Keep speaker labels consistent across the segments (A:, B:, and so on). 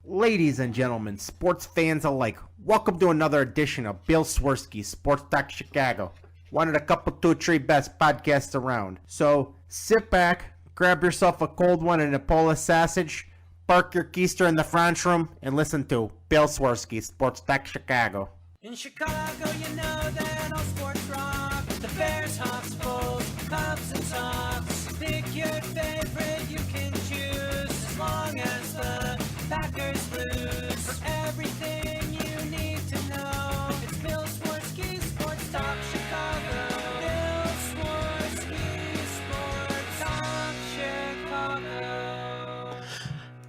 A: Ladies and gentlemen, sports fans alike, welcome to another edition of Bill Swirsky Sports Talk Chicago. One of the couple, two, three best podcasts around. So sit back, grab yourself a cold one and a Polish sausage, park your keister in the French room, and listen to Bill Swirsky Sports Talk Chicago.
B: In Chicago, you know that all sports rock. The Bears, Hawks, Bulls, Cubs and Sox. Pick your favorite, you can choose. As long as the Packers lose. For everything you need to know, it's Bill Swirsky Sports Talk Chicago. Bill Swirsky Sports Talk Chicago.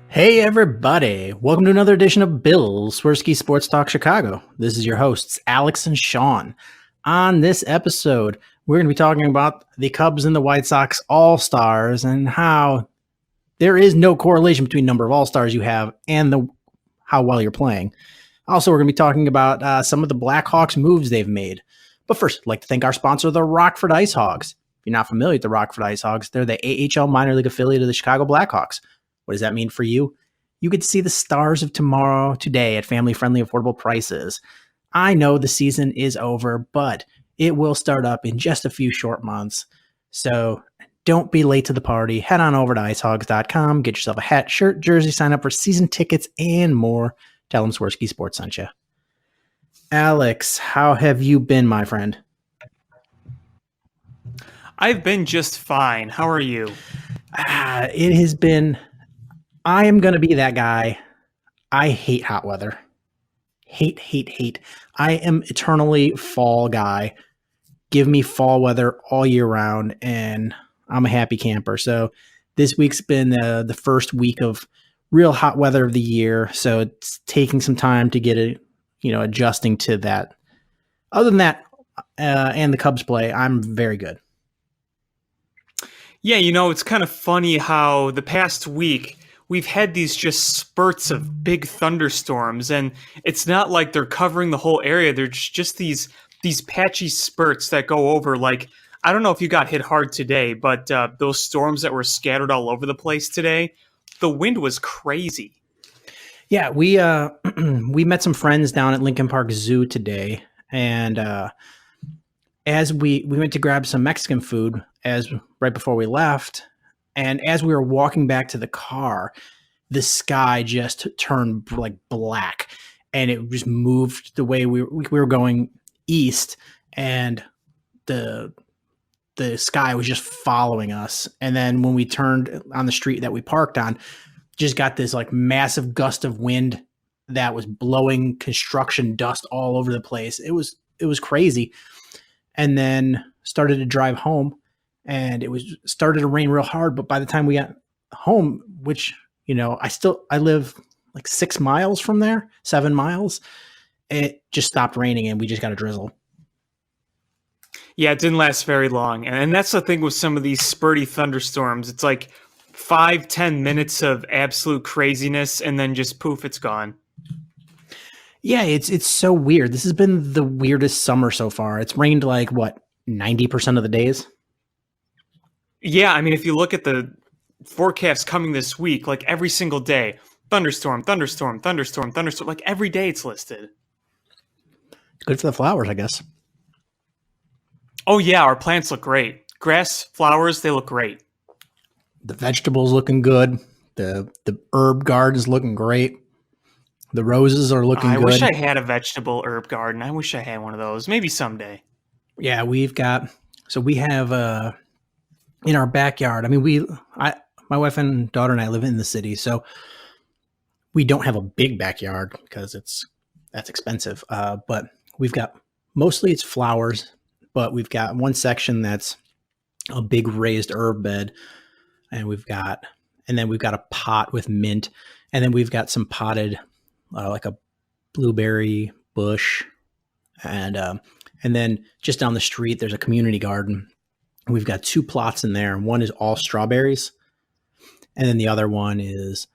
C: Hey everybody, welcome to another edition of Bill Swirsky Sports Talk Chicago. This is your hosts, Alex and Sean. On this episode, we're going to be talking about the Cubs and the White Sox All-Stars and how there is no correlation between number of All-Stars you have and how well you're playing. Also, we're going to be talking about some of the Blackhawks moves they've made. But first, I'd like to thank our sponsor, the Rockford Ice Hogs. If you're not familiar with the Rockford Ice Hogs, they're the AHL minor league affiliate of the Chicago Blackhawks. What does that mean for you? You get to see the stars of tomorrow today at family-friendly, affordable prices. I know the season is over, but it will start up in just a few short months. So don't be late to the party. Head on over to icehogs.com, get yourself a hat, shirt, jersey, sign up for season tickets, and more. Tell them Swirsky Sports sent you. Alex, how have you been, my friend?
D: I've been just fine. How are you?
C: It has been... I am going to be that guy. I hate hot weather. Hate. I am eternally fall guy. Give me fall weather all year round, and I'm a happy camper. So this week's been the first week of real hot weather of the year. So it's taking some time to get it, adjusting to that. Other than that, and the Cubs play, I'm very good.
D: Yeah, it's kind of funny how the past week we've had these just spurts of big thunderstorms, and it's not like they're covering the whole area. They're just these patchy spurts that go over. Like, I don't know if you got hit hard today, but those storms that were scattered all over the place today, the wind was crazy.
C: Yeah, we we met some friends down at Lincoln Park Zoo today, and as we went to grab some Mexican food right before we left. And as we were walking back to the car, the sky just turned like black, and it just moved the way we were going east, and the sky was just following us. And then when we turned on the street that we parked on, just got this like massive gust of wind that was blowing construction dust all over the place. It was crazy. And then started to drive home. And it started to rain real hard, but by the time we got home, which, I live like 6 miles from there, 7 miles, it just stopped raining and we just got a drizzle.
D: Yeah, it didn't last very long. And that's the thing with some of these spurty thunderstorms. It's like 5-10 minutes of absolute craziness, and then just poof, it's gone.
C: Yeah, it's so weird. This has been the weirdest summer so far. It's rained like, 90% of the days?
D: Yeah, I mean, if you look at the forecast coming this week, like every single day, thunderstorm, like every day it's listed.
C: Good for the flowers, I guess.
D: Oh yeah, our plants look great. Grass, flowers, they look great.
C: The vegetables looking good. The herb garden's looking great. The roses are looking good.
D: I wish I had a vegetable herb garden. I wish I had one of those. Maybe someday.
C: Yeah, we have in our backyard. I mean, my wife and daughter and I live in the city, so we don't have a big backyard because that's expensive. But we've got mostly it's flowers, but we've got one section that's a big raised herb bed, and then we've got a pot with mint, and then we've got some potted like a blueberry bush, and then just down the street there's a community garden. We've got 2 plots in there. One is all strawberries, and then the other one is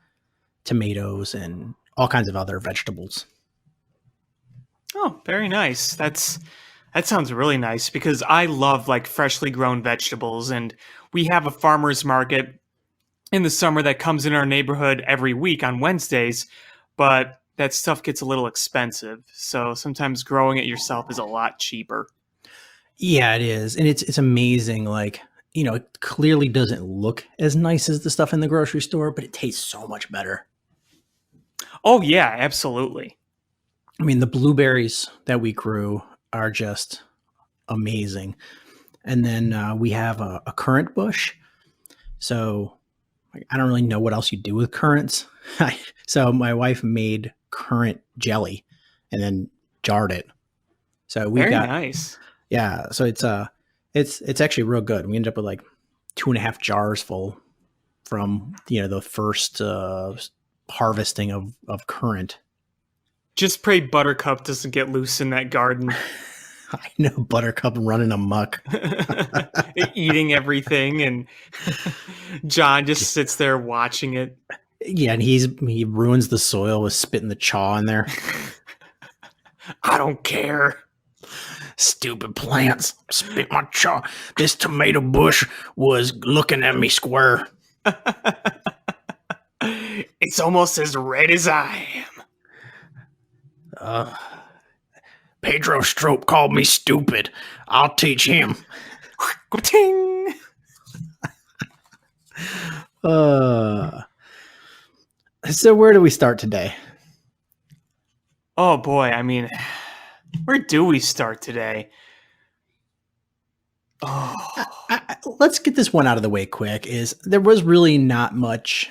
C: tomatoes and all kinds of other vegetables.
D: Oh, very nice. That sounds really nice because I love like freshly grown vegetables, and we have a farmer's market in the summer that comes in our neighborhood every week on Wednesdays. but that stuff gets a little expensive. So sometimes growing it yourself is a lot cheaper.
C: Yeah, it is. And it's amazing. Like, it clearly doesn't look as nice as the stuff in the grocery store, but it tastes so much better.
D: Oh, yeah, absolutely.
C: I mean, the blueberries that we grew are just amazing. And then we have a currant bush. So I don't really know what else you do with currants. So my wife made currant jelly and then jarred it. So we
D: Very
C: got
D: nice.
C: Yeah, so it's actually real good. We ended up with like 2.5 jars full from the first harvesting of currant.
D: Just pray Buttercup doesn't get loose in that garden.
C: I know Buttercup running amok,
D: Eating everything, and John just sits there watching it.
C: Yeah, and he ruins the soil with spitting the chaw in there.
D: I don't care.
C: Stupid plants, spit my chaw. This tomato bush was looking at me square.
D: It's almost as red as I am.
C: Pedro Strop called me stupid. I'll teach him.
D: Ting.
C: So where do we start today?
D: Oh boy, I mean, where do we start today? Oh,
C: Let's get this one out of the way quick. There was really not much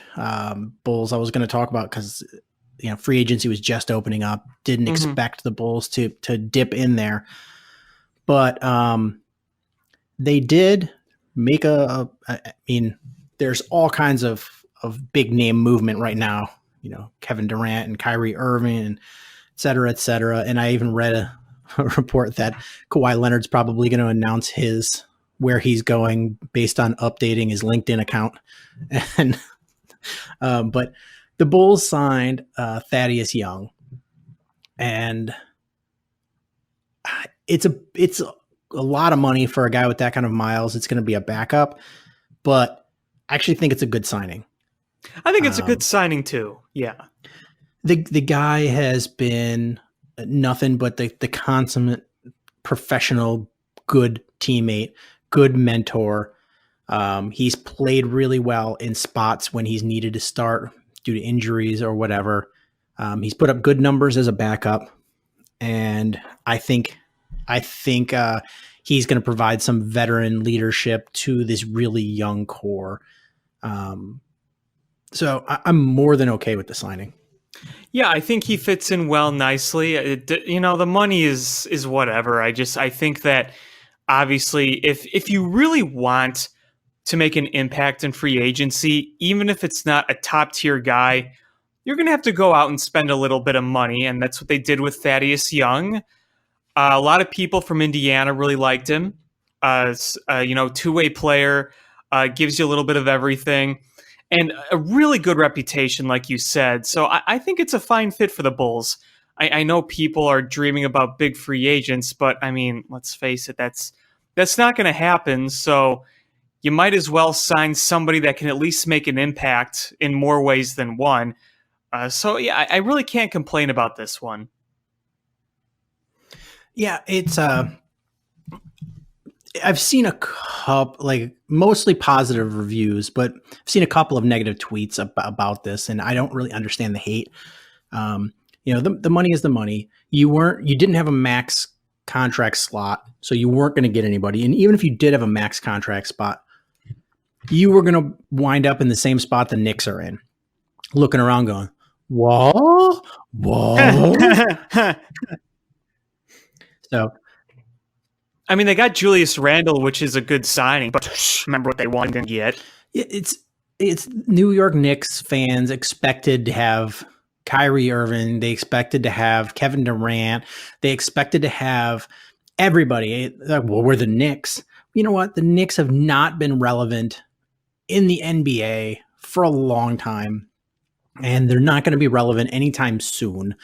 C: Bulls I was going to talk about because free agency was just opening up. Didn't expect the Bulls to dip in there, but they did make I mean, there's all kinds of big name movement right now. Kevin Durant and Kyrie Irving and et cetera, et cetera. And I even read a report that Kawhi Leonard's probably going to announce where he's going based on updating his LinkedIn account. And but the Bulls signed Thaddeus Young, and it's a lot of money for a guy with that kind of miles. It's going to be a backup, but I actually think it's a good signing.
D: I think it's a good signing too. Yeah.
C: The guy has been nothing but the consummate professional, good teammate, good mentor. He's played really well in spots when he's needed to start due to injuries or whatever. He's put up good numbers as a backup, and I think he's going to provide some veteran leadership to this really young core. So I'm more than okay with the signing.
D: Yeah, I think he fits in well nicely. The money is whatever. I think that obviously if you really want to make an impact in free agency, even if it's not a top tier guy, you're going to have to go out and spend a little bit of money. And that's what they did with Thaddeus Young. A lot of people from Indiana really liked him. Two-way player, gives you a little bit of everything. And a really good reputation, like you said. So I think it's a fine fit for the Bulls. I know people are dreaming about big free agents, but I mean, let's face it, that's not going to happen. So you might as well sign somebody that can at least make an impact in more ways than one. I really can't complain about this one.
C: Yeah, it's I've seen a couple, like mostly positive reviews, but I've seen a couple of negative tweets about this, and I don't really understand the hate. The money is the money. You didn't have a max contract slot, so you weren't going to get anybody. And even if you did have a max contract spot, you were going to wind up in the same spot the Knicks are in, looking around going, whoa. So,
D: I mean, they got Julius Randle, which is a good signing, but remember what they wanted yet.
C: It's New York Knicks fans expected to have Kyrie Irving. They expected to have Kevin Durant. They expected to have everybody. Well, we're the Knicks. You know what? The Knicks have not been relevant in the NBA for a long time, and they're not going to be relevant anytime soon.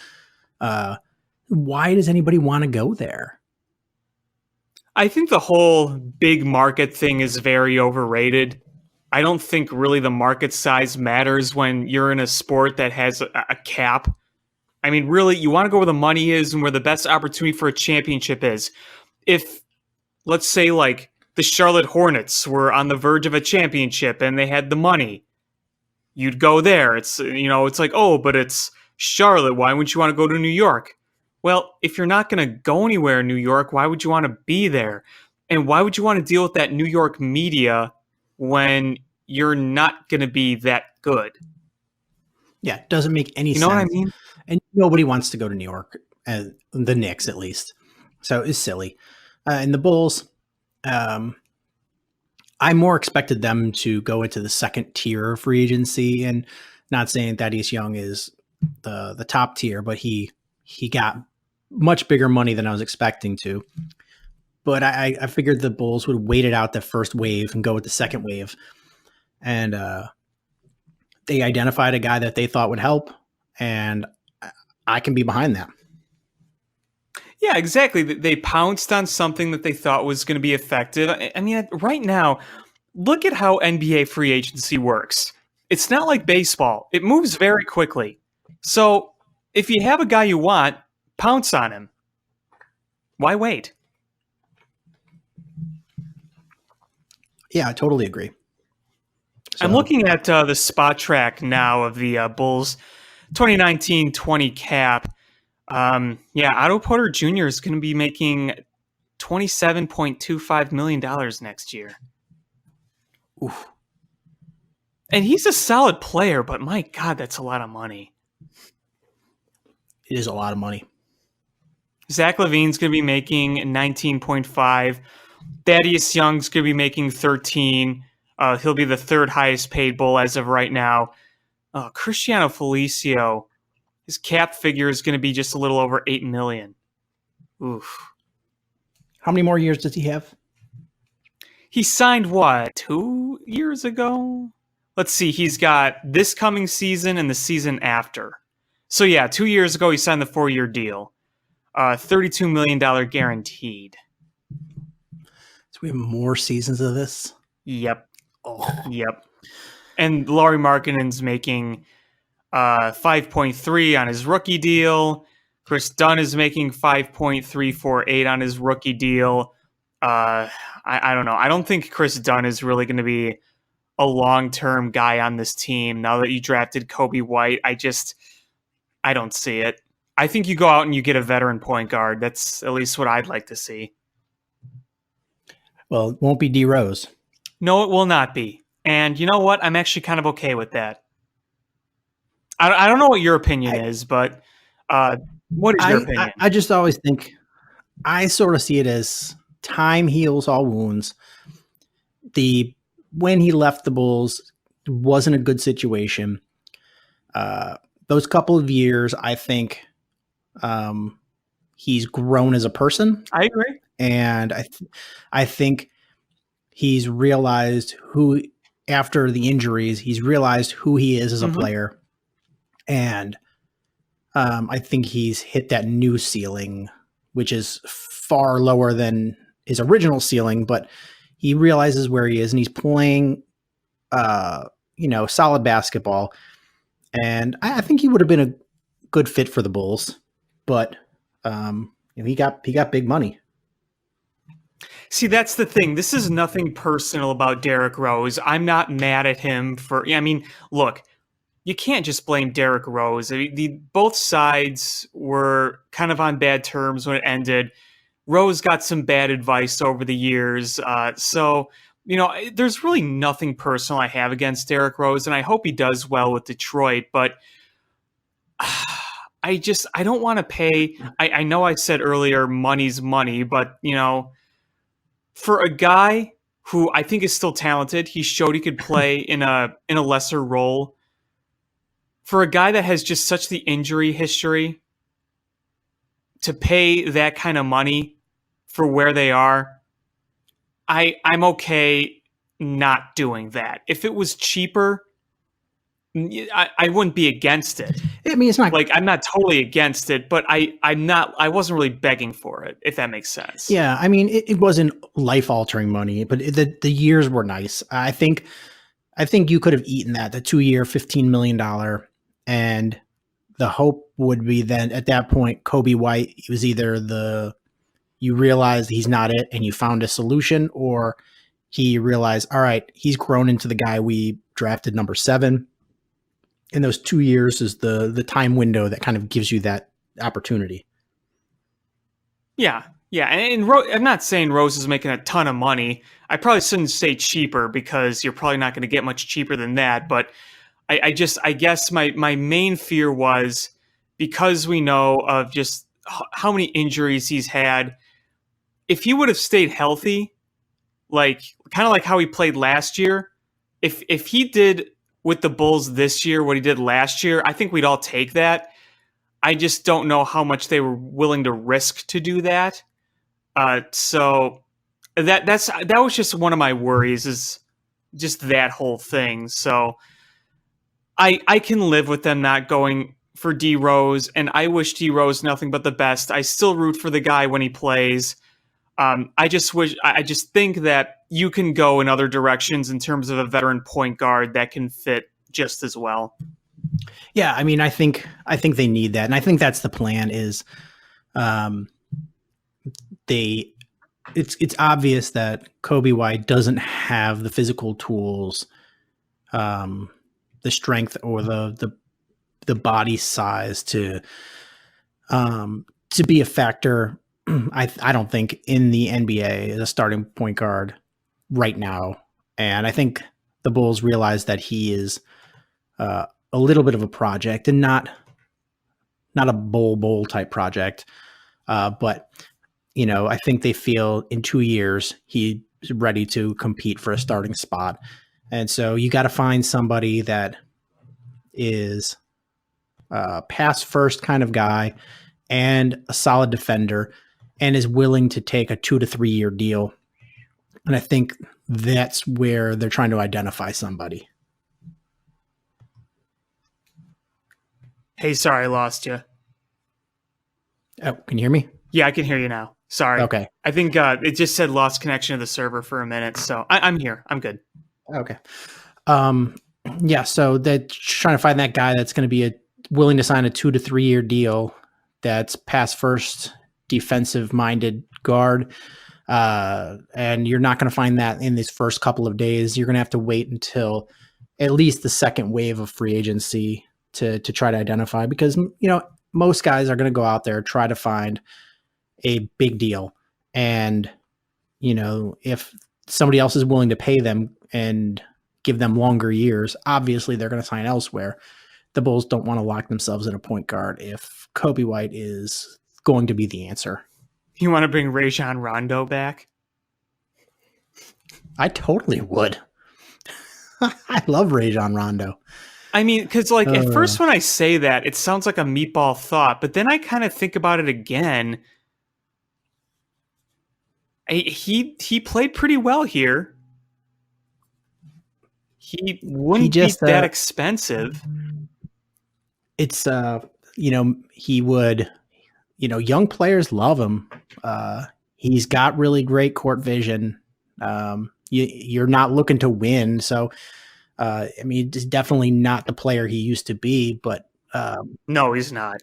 C: Why does anybody want to go there?
D: I think the whole big market thing is very overrated. I don't think really the market size matters when you're in a sport that has a cap. I mean, really, you want to go where the money is and where the best opportunity for a championship is. If, let's say, like, the Charlotte Hornets were on the verge of a championship and they had the money, you'd go there. It's, it's like, oh, but it's Charlotte. Why wouldn't you want to go to New York? Well, if you're not going to go anywhere in New York, why would you want to be there? And why would you want to deal with that New York media when you're not going to be that good?
C: Yeah, it doesn't make any sense.
D: You know what I mean?
C: And nobody wants to go to New York, the Knicks at least. So it's silly. And the Bulls, I more expected them to go into the second tier of free agency, and not saying Thaddeus Young is the top tier, but he got much bigger money than I was expecting to. But I figured the Bulls would wait it out the first wave and go with the second wave. And they identified a guy that they thought would help, and I can be behind that.
D: Yeah, exactly. They pounced on something that they thought was going to be effective. I mean, right now, look at how NBA free agency works. It's not like baseball. It moves very quickly. So if you have a guy you want, pounce on him. Why wait?
C: Yeah, I totally agree. So,
D: I'm looking at the spot track now of the Bulls 2019-20 cap. Otto Porter Jr. is going to be making $27.25 million next year.
C: oof.
D: And he's a solid player, but my God, that's a lot of money.
C: It is a lot of money.
D: Zach LaVine's going to be making 19.5. Thaddeus Young's going to be making 13. He'll be the third highest paid Bull as of right now. Cristiano Felicio, his cap figure is going to be just a little over $8 million. Oof.
C: How many more years does he have?
D: He signed what, 2 years ago? Let's see, he's got this coming season and the season after. So yeah, 2 years ago he signed the 4-year deal. $32 million guaranteed.
C: So we have more seasons of this?
D: Yep.
C: Oh.
D: Yep. And Lauri Markkanen's making 5.3 on his rookie deal. Chris Dunn is making 5.348 on his rookie deal. I don't know. I don't think Chris Dunn is really going to be a long-term guy on this team now that you drafted Kobe White. I don't see it. I think you go out and you get a veteran point guard. That's at least what I'd like to see.
C: Well, it won't be D Rose.
D: No, it will not be. And you know what? I'm actually kind of okay with that. I don't know what your opinion is, but what is your opinion?
C: I just always think, I sort of see it as time heals all wounds. When he left the Bulls, it wasn't a good situation. Those couple of years, I think he's grown as a person.
D: I agree.
C: And I think he's realized after the injuries, he's realized who he is as a player. And I think he's hit that new ceiling, which is far lower than his original ceiling, but he realizes where he is and he's playing, solid basketball. And I think he would have been a good fit for the Bulls, but he got big money.
D: See, that's the thing. This is nothing personal about Derrick Rose. I'm not mad at him for. I mean, look, you can't just blame Derrick Rose. I mean, both sides were kind of on bad terms when it ended. Rose got some bad advice over the years. So, there's really nothing personal I have against Derrick Rose, and I hope he does well with Detroit. But I don't want to pay. I know I said earlier money's money, but, for a guy who I think is still talented, he showed he could play in a lesser role. For a guy that has just such the injury history, to pay that kind of money for where they are, I'm okay not doing that. If it was cheaper, I wouldn't be against it.
C: I mean, it's not
D: like I'm not totally against it, but I wasn't really begging for it, if that makes sense.
C: Yeah, I mean, it wasn't life-altering money, but the years were nice. I think you could have eaten that, the 2-year, $15 million, and the hope would be then at that point, Kobe White was either you realized he's not it and you found a solution, or he realized, all right, he's grown into the guy we drafted number 7. And those 2 years is the time window that kind of gives you that opportunity.
D: Yeah. Yeah. And I'm not saying Rose is making a ton of money. I probably shouldn't say cheaper because you're probably not going to get much cheaper than that. But I guess my main fear was, because we know of just how many injuries he's had, if he would have stayed healthy, like kind of like how he played last year, if he did with the Bulls this year what he did last year, I think we'd all take that. I just don't know how much they were willing to risk to do that. So that was just one of my worries, is just that whole thing. So I can live with them not going for D Rose, and I wish D Rose nothing but the best. I still root for the guy when he plays. I just think that you can go in other directions in terms of a veteran point guard that can fit just as well.
C: Yeah, I mean, I think they need that, and I think that's the plan. Is it's obvious that Kobe White doesn't have the physical tools, the strength, or the body size to be a factor. I don't think in the NBA as a starting point guard right now, and I think the Bulls realize that he is a little bit of a project, and not a bowl type project, but I think they feel in 2 years he's ready to compete for a starting spot, and so you got to find somebody that is a pass first kind of guy and a solid defender, and is willing to take a 2 to 3 year deal. And I think that's where they're trying to identify somebody.
D: Hey, sorry, I lost you.
C: Oh, can you hear me?
D: Yeah, I can hear you now. Sorry.
C: Okay.
D: I think it just said lost connection to the server for a minute. So I'm here. I'm good.
C: Okay. Yeah. So they're trying to find that guy that's going to be willing to sign a 2 to 3 year deal, that's pass first, defensive minded guard. And you're not going to find that in these first couple of days. You're going to have to wait until at least the second wave of free agency to try to identify, because, most guys are going to go out there, try to find a big deal. And, if somebody else is willing to pay them and give them longer years, obviously they're going to sign elsewhere. The Bulls don't want to lock themselves in a point guard if Kobe White is going to be the answer.
D: You want to bring Rajon Rondo back?
C: I totally would. I love Rajon Rondo.
D: I mean, because at first when I say that, it sounds like a meatball thought, but then I kind of think about it again. He played pretty well here. He wouldn't be that expensive.
C: It's he would. Young players love him. He's got really great court vision. You're not looking to win, so he's definitely not the player he used to be. But
D: no, he's not.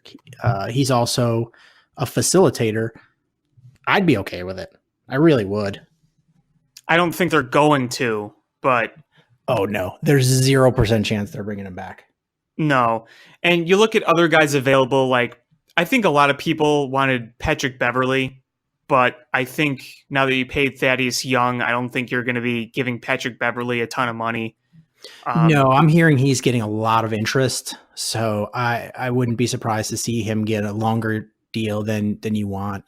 C: He's also a facilitator. I'd be okay with it. I really would.
D: I don't think they're going to, but
C: oh no, there's 0% chance they're bringing him back.
D: No, and you look at other guys available. Like, I think a lot of people wanted Patrick Beverley, but I think now that you paid Thaddeus Young, I don't think you're going to be giving Patrick Beverley a ton of money.
C: No, I'm hearing he's getting a lot of interest, so I wouldn't be surprised to see him get a longer deal than you want.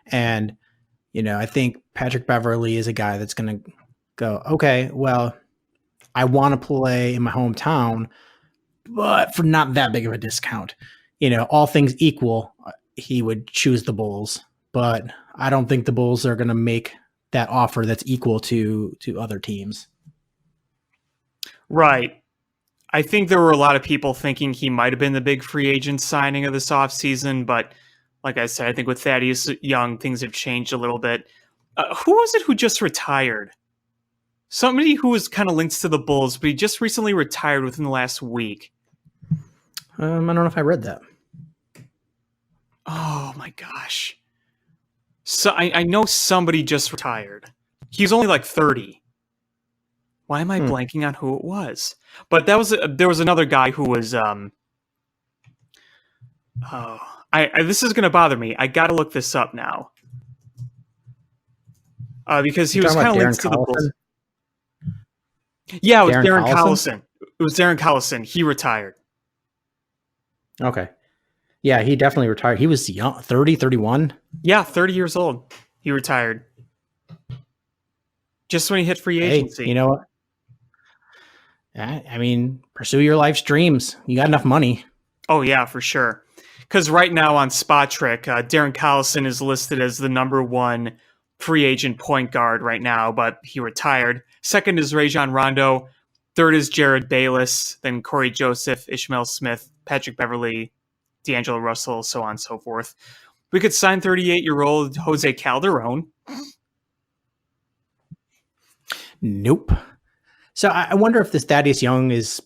C: And I think Patrick Beverley is a guy that's going to go, okay, well, I want to play in my hometown, but for not that big of a discount. All things equal, he would choose the Bulls, but I don't think the Bulls are going to make that offer that's equal to other teams.
D: Right. I think there were a lot of people thinking he might have been the big free agent signing of this offseason, but like I said, I think with Thaddeus Young, things have changed a little bit. Who was it who just retired? Somebody who was kind of linked to the Bulls, but he just recently retired within the last week.
C: I don't know if I read that.
D: Oh my gosh. So I know somebody just retired. He was only like 30. Why am I blanking on who it was? But there was another guy who was this is gonna bother me. I gotta look this up now. Because he was kind of linked to the Bulls. Yeah, it was Darren Collison. It was Darren Collison. He retired.
C: Okay. Yeah, he definitely retired. He was young, 30, 31.
D: Yeah, 30 years old. He retired. Just when he hit free agency.
C: Hey, you know what? I mean, pursue your life's dreams. You got enough money.
D: Oh, yeah, for sure. Because right now on Spot Trick, Darren Collison is listed as the number one free agent point guard right now, but he retired. Second is Rajon Rondo. Third is Jared Bayless. Then Corey Joseph, Ishmael Smith, Patrick Beverly, D'Angelo Russell, so on and so forth. We could sign 38-year-old Jose Calderon.
C: Nope. So I wonder if this Thaddeus Young is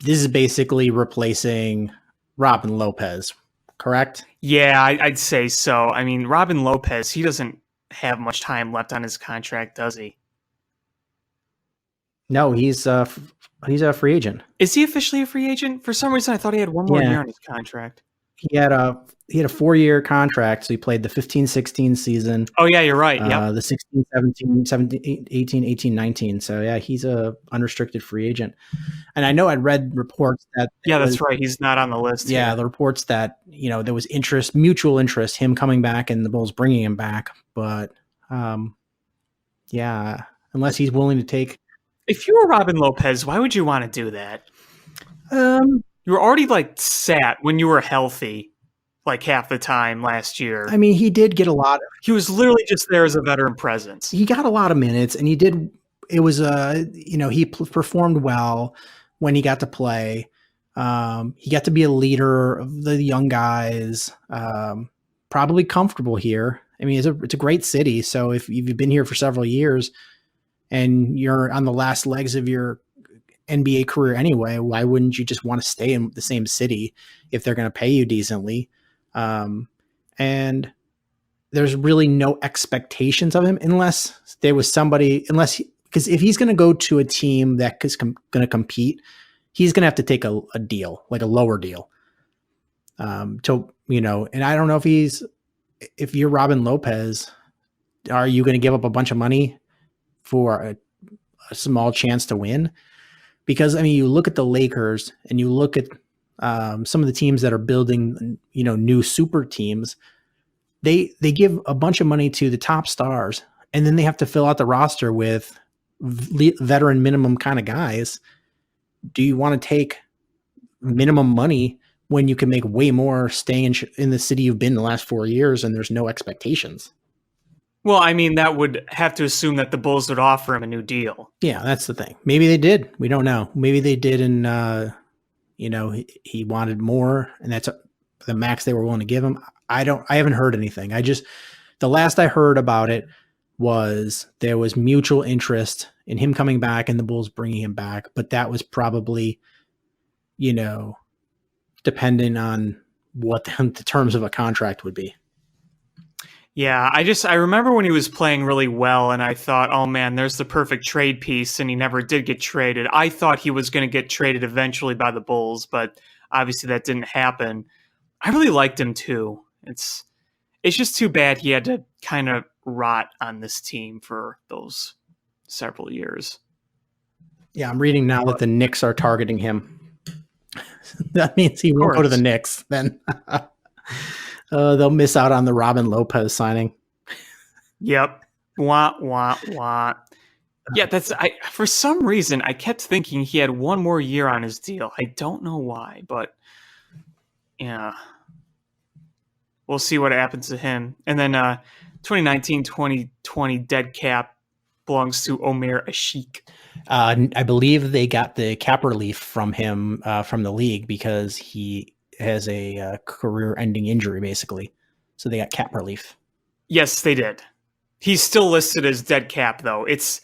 C: basically replacing Robin Lopez, correct?
D: Yeah, I'd say so. I mean, Robin Lopez, he doesn't have much time left on his contract, does he?
C: No, he's a free agent.
D: Is he officially a free agent? For some reason, I thought he had one more year on his contract.
C: He had a 4-year contract, so he played the 15-16 season.
D: Oh, yeah, you're right. Yeah,
C: the 16-17, 17, 18-19. So, yeah, he's a unrestricted free agent. And I know I read reports that...
D: Yeah, that's right. He's not on the list.
C: Yeah, here. The reports that, there was mutual interest, him coming back and the Bulls bringing him back. But, yeah, unless he's willing to take...
D: If you were Robin Lopez, why would you want to do that? You were already sat when you were healthy, half the time last year.
C: I mean, he did get a lot.
D: He was literally just there as a veteran presence.
C: He got a lot of minutes, and he did. It was he performed well when he got to play. He got to be a leader of the young guys. Probably comfortable here. I mean, it's a great city. So if you've been here for several years and you're on the last legs of your NBA career anyway, why wouldn't you just want to stay in the same city if they're going to pay you decently? And there's really no expectations of him unless there was somebody, because if he's going to go to a team that is going to compete, he's going to have to take a deal, like a lower deal. And I don't know if you're Robin Lopez, are you going to give up a bunch of money for a small chance to win? Because, I mean, you look at the Lakers and you look at some of the teams that are building, new super teams, they give a bunch of money to the top stars, and then they have to fill out the roster with veteran minimum kind of guys. Do you want to take minimum money when you can make way more staying in the city you've been the last 4 years and there's no expectations?
D: Well, I mean, that would have to assume that the Bulls would offer him a new deal.
C: Yeah, that's the thing. Maybe they did. We don't know. Maybe they did, and he wanted more, and that's the max they were willing to give him. I haven't heard anything. The last I heard about it was there was mutual interest in him coming back and the Bulls bringing him back, but that was probably, depending on what the terms of a contract would be.
D: Yeah, I remember when he was playing really well, and I thought, oh man, there's the perfect trade piece, and he never did get traded. I thought he was going to get traded eventually by the Bulls, but obviously that didn't happen. I really liked him too. It's just too bad he had to kind of rot on this team for those several years.
C: Yeah, I'm reading now that the Knicks are targeting him. That means he won't go to the Knicks then. They'll miss out on the Robin Lopez signing.
D: Yep. Wah, wah, wah. Yeah, for some reason, I kept thinking he had one more year on his deal. I don't know why, but yeah. We'll see what happens to him. And then 2019-2020 dead cap belongs to Omer Ashik.
C: I believe they got the cap relief from him from the league because he has a career-ending injury, basically. So they got cap relief.
D: Yes, they did. He's still listed as dead cap, though. It's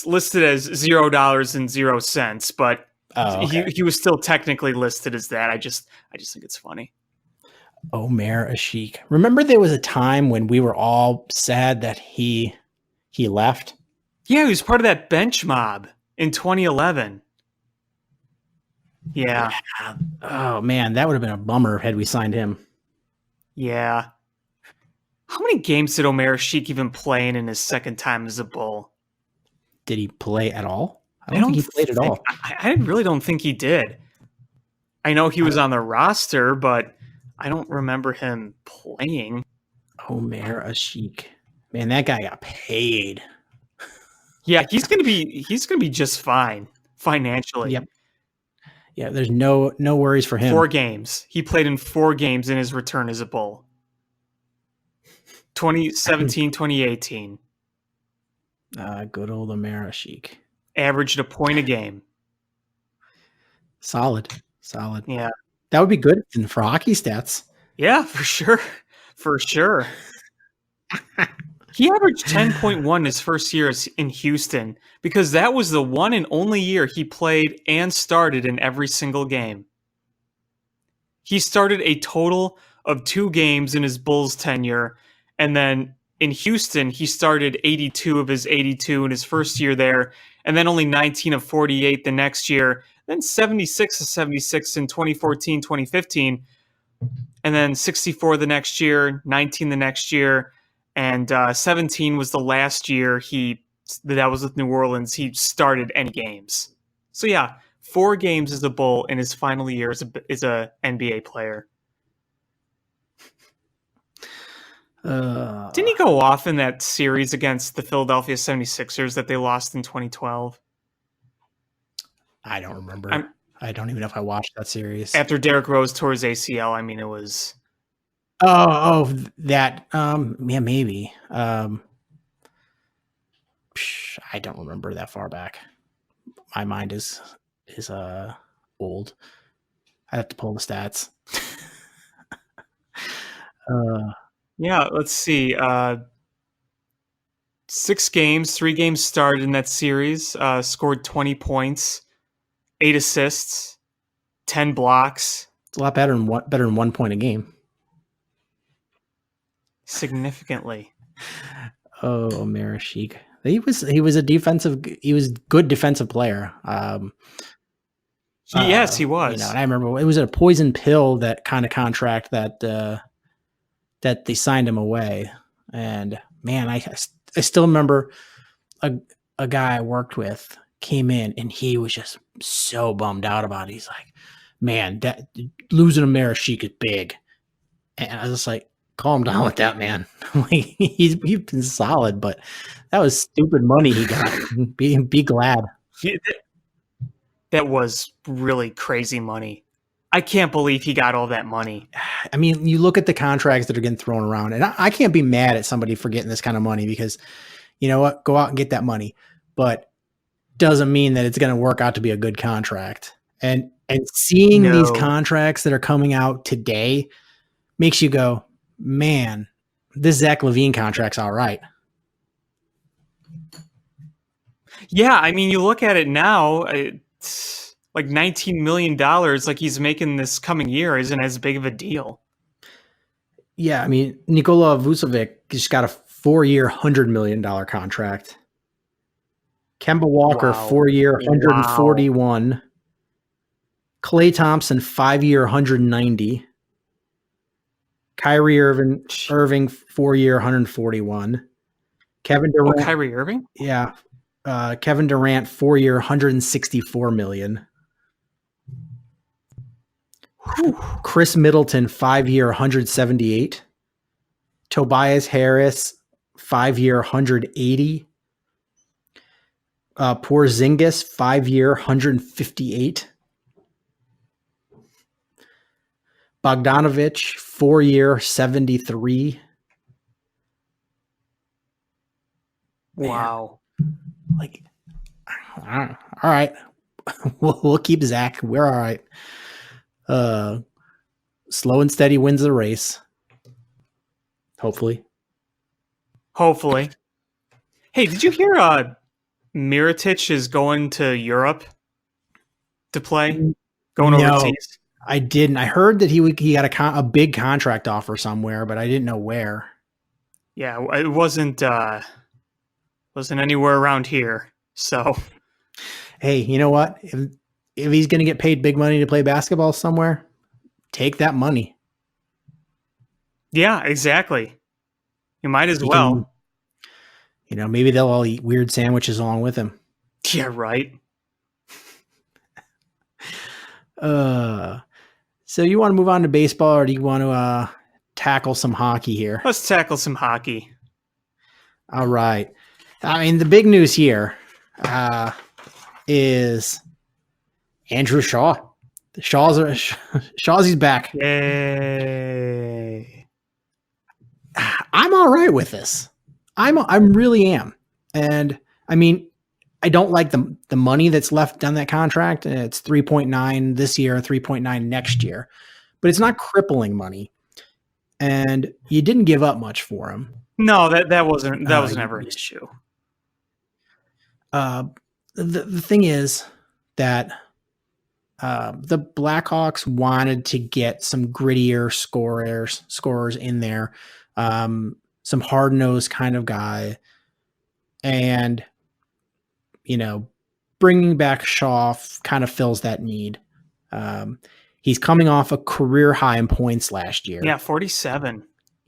D: listed as $0.00, but
C: Oh, okay.
D: He was still technically listed as that. I just think it's funny.
C: Omer Ashik. Remember there was a time when we were all sad that he left?
D: Yeah, he was part of that bench mob in 2011. Yeah.
C: Oh man, that would have been a bummer had we signed him.
D: Yeah. How many games did Omer Ashik even play in his second time as a Bull?
C: Did he play at all? I don't think he played at all.
D: I really don't think he did. I know he was on the roster, but I don't remember him playing.
C: Omer Ashik. Man, that guy got paid.
D: Yeah, he's gonna be just fine financially.
C: Yep. Yeah, there's no worries for him.
D: 4 games. He played in 4 games in his return as a Bull. 2017, 2018.
C: Good old Omer Ashik.
D: Averaged a point a game.
C: Solid.
D: Yeah.
C: That would be good for hockey stats.
D: Yeah, for sure. For sure. He averaged 10.1 his first year in Houston because that was the one and only year he played and started in every single game. He started a total of 2 games in his Bulls tenure, and then in Houston, he started 82 of his 82 in his first year there, and then only 19 of 48 the next year, then 76 of 76 in 2014, 2015, and then 64 the next year, 19 the next year, and 17 was the last year that was with New Orleans. He started any games. So yeah, 4 games as a Bull in his final year as a NBA player. Didn't he go off in that series against the Philadelphia 76ers that they lost in 2012?
C: I don't remember. I don't even know if I watched that series.
D: After Derrick Rose tore his ACL, I mean, it was...
C: that. Yeah, maybe. I don't remember that far back. My mind is old. I have to pull the stats.
D: Yeah, let's see. 6 games, 3 games started in that series. Scored 20 points, 8 assists, 10 blocks.
C: It's a lot better than 1 point a game.
D: Significantly.
C: Oh, Omer Ashik. He was a good defensive player.
D: Yes, he was.
C: And I remember it was a poison pill, that kind of contract that they signed him away. And man, I still remember a guy I worked with came in and he was just so bummed out about it. He's like, man, that losing Omer Ashik is big. And I was just like, calm down with that, man. Like, he's been solid, but that was stupid money he got. Be glad.
D: That was really crazy money. I can't believe he got all that money.
C: I mean, you look at the contracts that are getting thrown around, and I can't be mad at somebody for getting this kind of money because, you know what, go out and get that money, but doesn't mean that it's going to work out to be a good contract. And seeing these contracts that are coming out today makes you go, man, this Zach LaVine contract's all right.
D: Yeah, I mean, you look at it now, it's like $19 million, like he's making this coming year isn't as big of a deal.
C: Yeah, I mean, Nikola Vucevic just got a 4-year, $100 million contract. Kemba Walker, 4-year, 141. Wow. Klay Thompson, 5-year, 190. Kyrie Irving, 4-year, 141. Kevin Durant.
D: Oh, Kyrie Irving?
C: Yeah. Kevin Durant, 4-year, 164 million. Whew. Chris Middleton, 5-year, 178. Tobias Harris, 5-year, 180. Porzingis, 5-year, 158. Bogdanovich, 4-year, 73.
D: Wow.
C: Like, all right. We'll keep Zach. We're all right. Slow and steady wins the race. Hopefully.
D: Hey, did you hear Mirotic is going to Europe? to play, going
C: No,
D: overseas?
C: I didn't. I heard that he got a big contract offer somewhere, but I didn't know where.
D: Yeah, it wasn't anywhere around here. So
C: Hey, you know what? If he's going to get paid big money to play basketball somewhere, take that money.
D: yeah, exactly. You might as
C: He
D: well.
C: can, maybe they'll all eat weird sandwiches along with him.
D: Yeah, right.
C: So you want to move on to baseball, or do you want to tackle some hockey here?
D: Let's tackle some hockey.
C: All right. I mean, the big news here is Andrew Shaw. Shawsy's back.
D: Yay.
C: I'm all right with this. I'm really am. And I mean, I don't like the money that's left on that contract. It's 3.9 this year, 3.9 next year, but it's not crippling money. And you didn't give up much for him.
D: No, that was never an issue.
C: The thing is that the Blackhawks wanted to get some grittier scorers in there, some hard-nosed kind of guy, and bringing back Shaw kind of fills that need. He's coming off a career high in points last year.
D: Yeah, 47.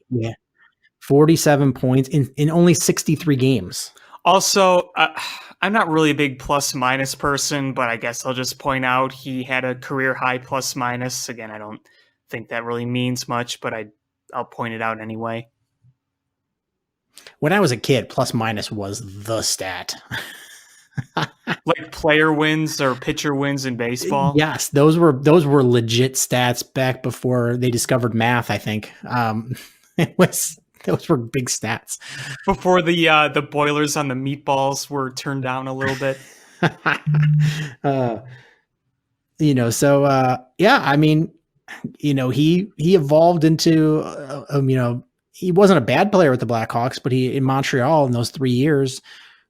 C: Yeah, 47 points in only 63 games.
D: Also, I'm not really a big plus minus person, but I guess I'll just point out he had a career high plus minus. Again, I don't think that really means much, but I'll point it out anyway.
C: When I was a kid, plus minus was the stat.
D: Like player wins or pitcher wins in baseball.
C: Yes, those were legit stats back before they discovered math, I think. Those were big stats.
D: Before the boilers on the meatballs were turned down a little bit.
C: Yeah, I mean, he evolved into, he wasn't a bad player with the Blackhawks, but he in Montreal in those 3 years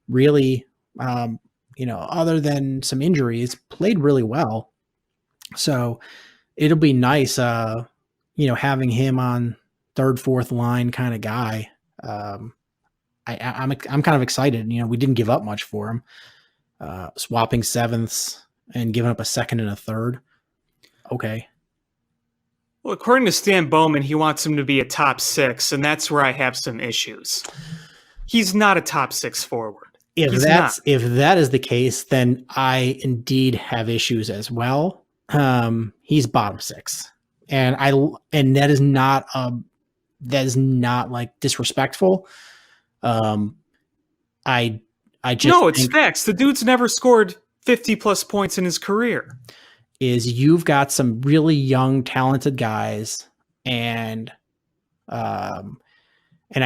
C: really, other than some injuries, played really well. So it'll be nice, having him on third, fourth line kind of guy. I'm kind of excited. We didn't give up much for him. Swapping sevenths and giving up a second and a third. Okay.
D: Well, according to Stan Bowman, he wants him to be a top six, and that's where I have some issues. He's not a top six forward.
C: If that is the case, then I indeed have issues as well. He's bottom six, and that is not like disrespectful. I just
D: no, it's facts. The dude's never scored 50 plus points in his career.
C: You've got some really young, talented guys, and I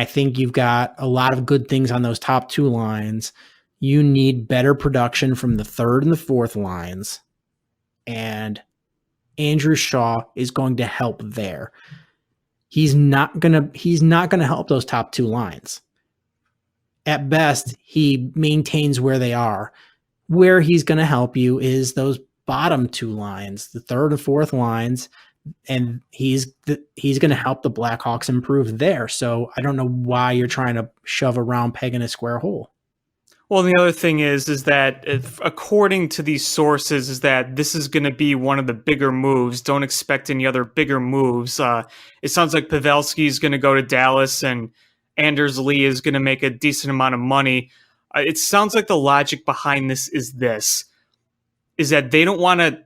C: think you've got a lot of good things on those top two lines. You need better production from the third and the fourth lines, and Andrew Shaw is going to help there. He's not gonna help those top two lines. At best, he maintains where they are. Where he's going to help you is those bottom two lines, the third and fourth lines, and he's going to help the Blackhawks improve there. So I don't know why you're trying to shove a round peg in a square hole.
D: Well, the other thing is that according to these sources, is that this is going to be one of the bigger moves. Don't expect any other bigger moves. It sounds like Pavelski is going to go to Dallas, and Anders Lee is going to make a decent amount of money. It sounds like the logic behind this is that they don't want to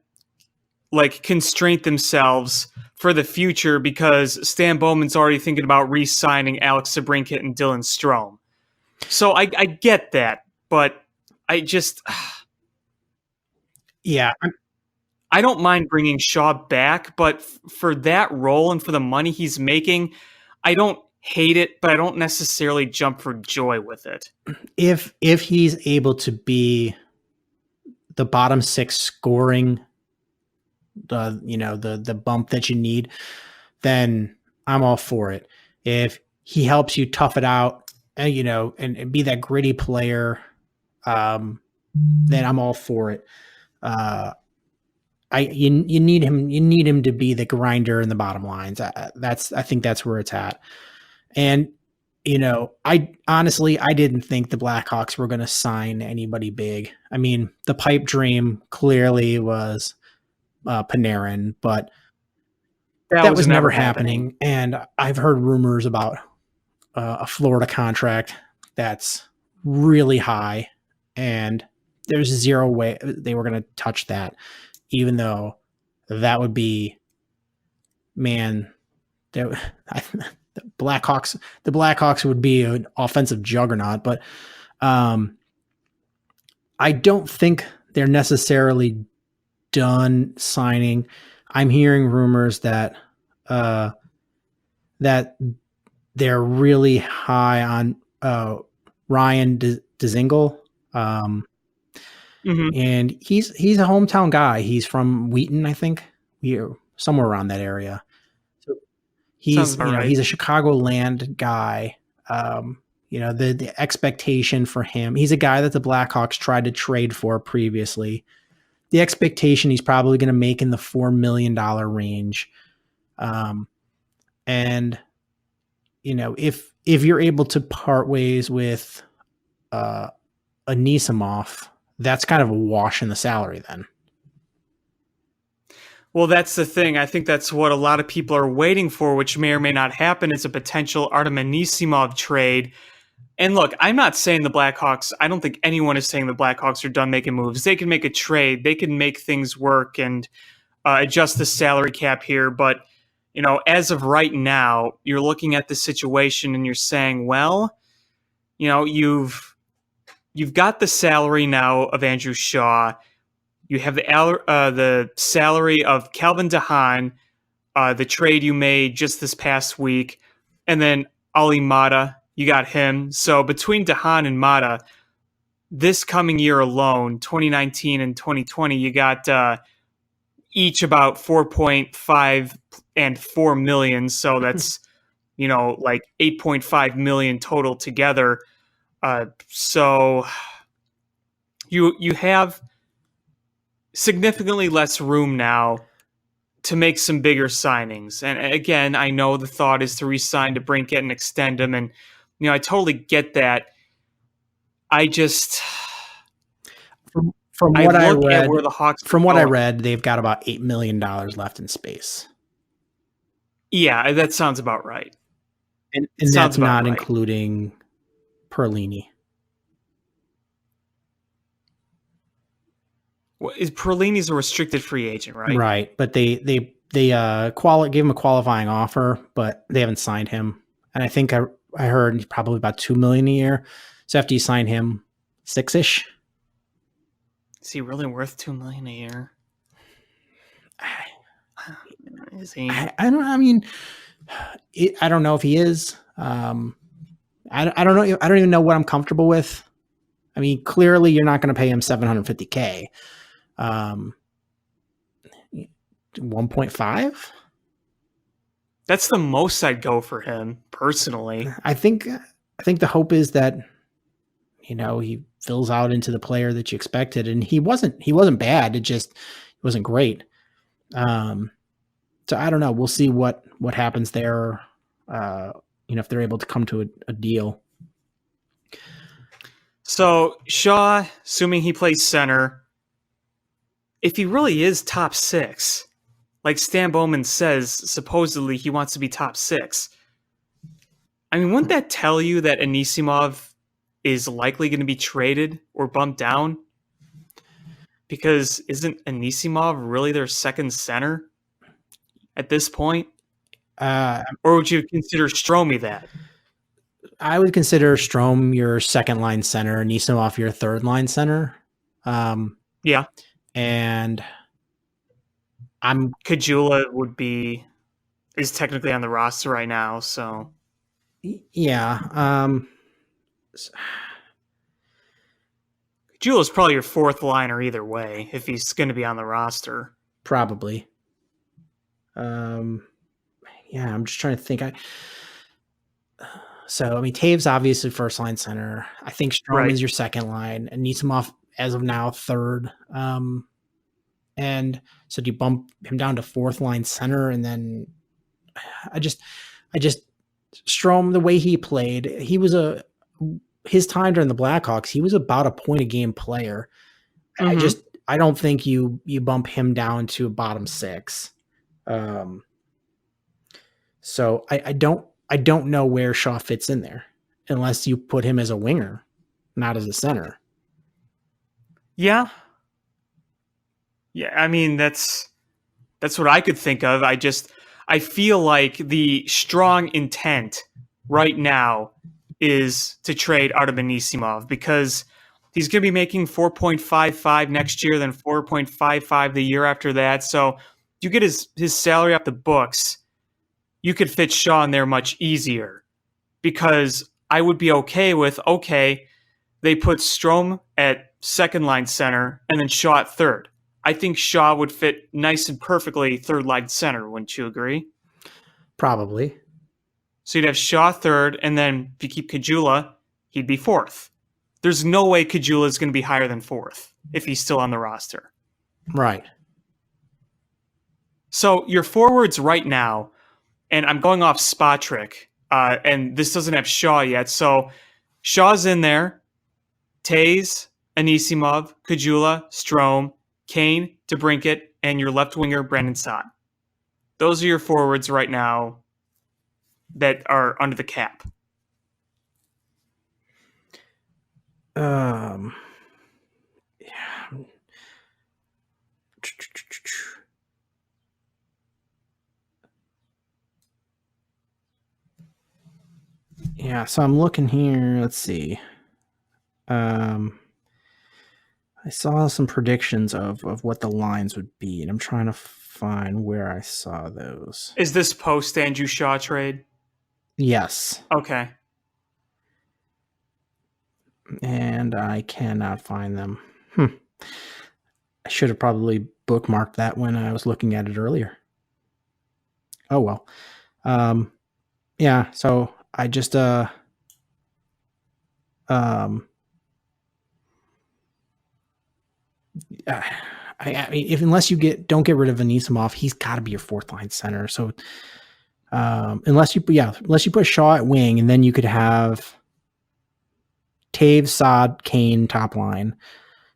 D: constrain themselves for the future because Stan Bowman's already thinking about re-signing Alex Sabrinket and Dylan Strome. So I get that, but I just...
C: Yeah.
D: I don't mind bringing Shaw back, but for that role and for the money he's making, I don't hate it, but I don't necessarily jump for joy with it.
C: If he's able to be the bottom six scoring, the bump that you need, then I'm all for it. If he helps you tough it out, and be that gritty player, then I'm all for it. you need him. You need him to be the grinder in the bottom lines. I think that's where it's at. And I honestly didn't think the Blackhawks were going to sign anybody big. I mean, the pipe dream clearly was Panarin, but that was never happening. And I've heard rumors about a Florida contract that's really high, and there's zero way they were going to touch that, even though that would be, man, the Blackhawks would be an offensive juggernaut. But I don't think they're necessarily done signing. I'm hearing rumors that that they're really high on Ryan Dzingel. And he's a hometown guy. He's from Wheaton, I think, somewhere around that area. So he's he's a Chicagoland guy. The expectation for him, he's a guy that the Blackhawks tried to trade for previously. The expectation he's probably going to make in the $4 million range. And if you're able to part ways with Anisimov, that's kind of a wash in the salary then.
D: Well, that's the thing. I think that's what a lot of people are waiting for, which may or may not happen. It's a potential Artem Anisimov trade. And look, I'm not saying the Blackhawks, I don't think anyone is saying the Blackhawks are done making moves. They can make a trade. They can make things work and adjust the salary cap here. But, as of right now, you're looking at the situation and you're saying, well, you've got the salary now of Andrew Shaw. You have the salary of Calvin DeHaan, the trade you made just this past week, and then Ali Mata, you got him. So between DeHaan and Mata, this coming year alone, 2019 and 2020, you got each about 4.5 and 4 million. So that's, like 8.5 million total together. So you have significantly less room now to make some bigger signings. And again, I know the thought is to re-sign to Brinkett and extend him. And, I totally get that. I just...
C: From what I read,
D: where the Hawks
C: I read, they've got about $8 million left in space.
D: Yeah, that sounds about right.
C: And that's not including Perlini.
D: Well, Perlini's a restricted free agent, right?
C: Right, but they gave him a qualifying offer, but they haven't signed him. And I think I heard he's probably about $2 million a year. So after you sign him, $6-ish.
D: Is he really worth $2 million a year? Is he?
C: I don't. I mean, I don't know if he is. I don't know. I don't even know what I'm comfortable with. I mean, clearly you're not going to pay him $750K. 1.5.
D: That's the most I'd go for him personally.
C: I think the hope is that he fills out into the player that you expected, and he wasn't bad. It wasn't great. So I don't know. We'll see what happens there. If they're able to come to a deal.
D: So Shaw, assuming he plays center, if he really is top 6, like Stan Bowman says, supposedly he wants to be top 6. I mean, wouldn't that tell you that Anisimov is likely going to be traded or bumped down? Because isn't Anisimov really their second center at this point? Or would you consider Stromey that?
C: I would consider Strome your second line center, Anisimov your third line center.
D: Yeah.
C: And
D: Kajula is technically on the roster right now, so
C: yeah.
D: Kajula's probably your fourth liner either way if he's going to be on the roster.
C: Probably. Yeah, I'm just trying to think. So, I mean, Taves obviously first line center. I think Strome is your second line, and Anisimov as of now third. And And so do you bump him down to fourth line center? And then I just Strome, the way he played, his time during the Blackhawks, he was about a point a game player.
D: Mhm.
C: I don't think you bump him down to a bottom six. So I don't know where Shaw fits in there unless you put him as a winger, not as a center.
D: Yeah. Yeah, I mean that's what I could think of. I feel like the strong intent right now is to trade Artem Anisimov because he's going to be making 4.55 next year, then 4.55 the year after that. So you get his salary off the books, you could fit Shaw in there much easier because I would be okay with, they put Strome at second line center and then Shaw at third. I think Shaw would fit nice and perfectly third line center, wouldn't you agree?
C: Probably.
D: So you'd have Shaw third, and then if you keep Kajula, he'd be fourth. There's no way Kajula is going to be higher than fourth if he's still on the roster.
C: Right.
D: So your forwards right now, and I'm going off Spotrick, and this doesn't have Shaw yet. So Shaw's in there, Tays, Anisimov, Kajula, Strome, Kane, DeBrincat, and your left winger, Brandon Saad. Those are your forwards right now that are under the cap.
C: Yeah. Yeah, so I'm looking here. Let's see. I saw some predictions of what the lines would be, and I'm trying to find where I saw those.
D: Is this post Andrew Shaw trade?
C: Yes.
D: Okay.
C: And I cannot find them. I should have probably bookmarked that when I was looking at it earlier. Oh well. Yeah, so I just I mean, unless you don't get rid of Anisimov, he's got to be your fourth line center. So unless you put Shaw at wing, and then you could have Taves, Saad, Kane top line,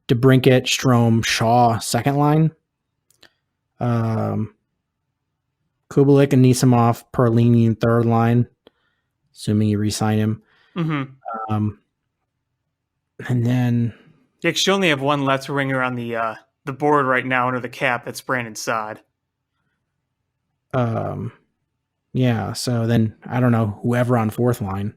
C: DeBrincat, Strome, Shaw second line, Kubalik, Anisimov, Perlini in third line, assuming you re-sign him.
D: Mm-hmm.
C: And then
D: Yeah, 'cause you only have one left winger on the board right now under the cap. That's Brandon Saad.
C: Yeah, so then I don't know, whoever on fourth line.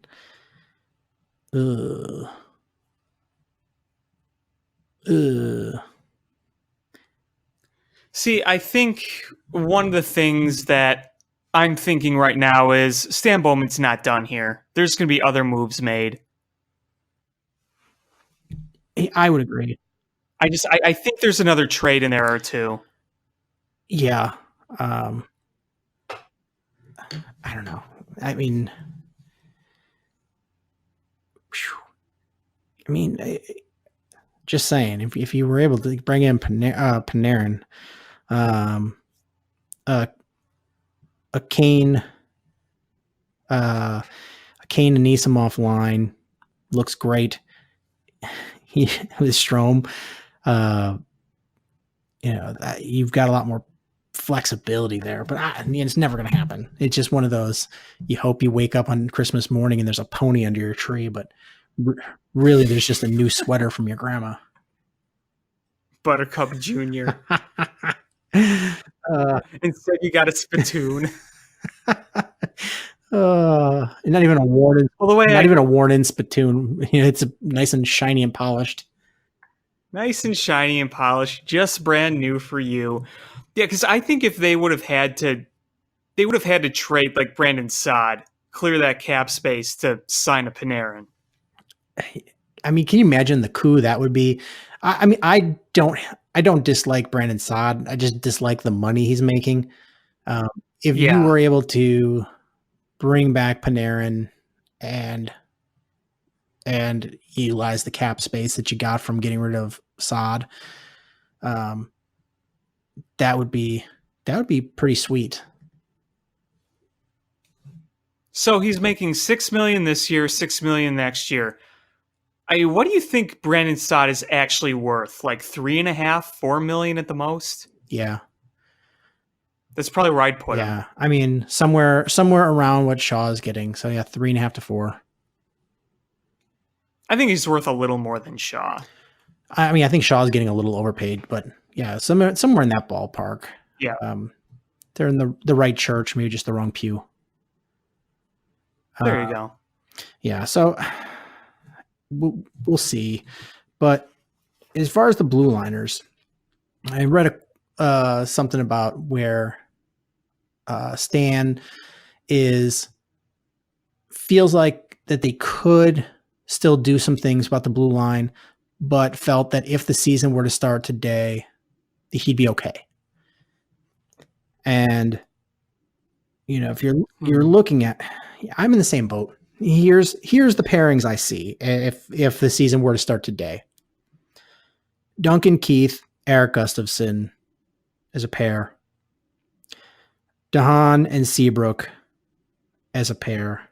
D: See, I think one of the things that I'm thinking right now is Stan Bowman's not done here. There's going to be other moves made.
C: I would agree.
D: I think there's another trade in there or two.
C: Yeah. I don't know. I mean, just saying, if you were able to bring in Panarin, a Kane Anisimov line looks great. With Strome, you've got a lot more flexibility there, but it's never going to happen. It's just one of those, you hope you wake up on Christmas morning and there's a pony under your tree, but really there's just a new sweater from your grandma.
D: Buttercup Jr. Instead, you got a spittoon.
C: Not even a worn-in, even a worn-in spittoon. It's nice and shiny and polished.
D: Nice and shiny and polished, just brand new for you. Yeah, because I think if they would have had to trade like Brandon Saad, clear that cap space to sign a Panarin.
C: I mean, can you imagine the coup that would be? I don't dislike Brandon Saad. I just dislike the money he's making. If you were able to bring back Panarin and utilize the cap space that you got from getting rid of Saad, that would be pretty sweet.
D: So he's making $6 million this year, $6 million next year. What do you think Brandon Stott is actually worth? Like $3.5, $4 million at the most?
C: Yeah.
D: That's probably where I'd put him.
C: Yeah. I mean, somewhere around what Shaw is getting. So yeah, 3.5 to 4.
D: I think he's worth a little more than Shaw.
C: I mean, I think Shaw's getting a little overpaid, but yeah, somewhere in that ballpark.
D: Yeah.
C: They're in the right church, maybe just the wrong pew.
D: There you go.
C: Yeah, so we'll see. But as far as the blue liners, I read something about where Stan feels like that they could still do some things about the blue line, but felt that if the season were to start today, he'd be okay. And if you're looking at, I'm in the same boat. Here's the pairings I see if the season were to start today. Duncan Keith, Eric Gustafson as a pair. Dahan and Seabrook as a pair.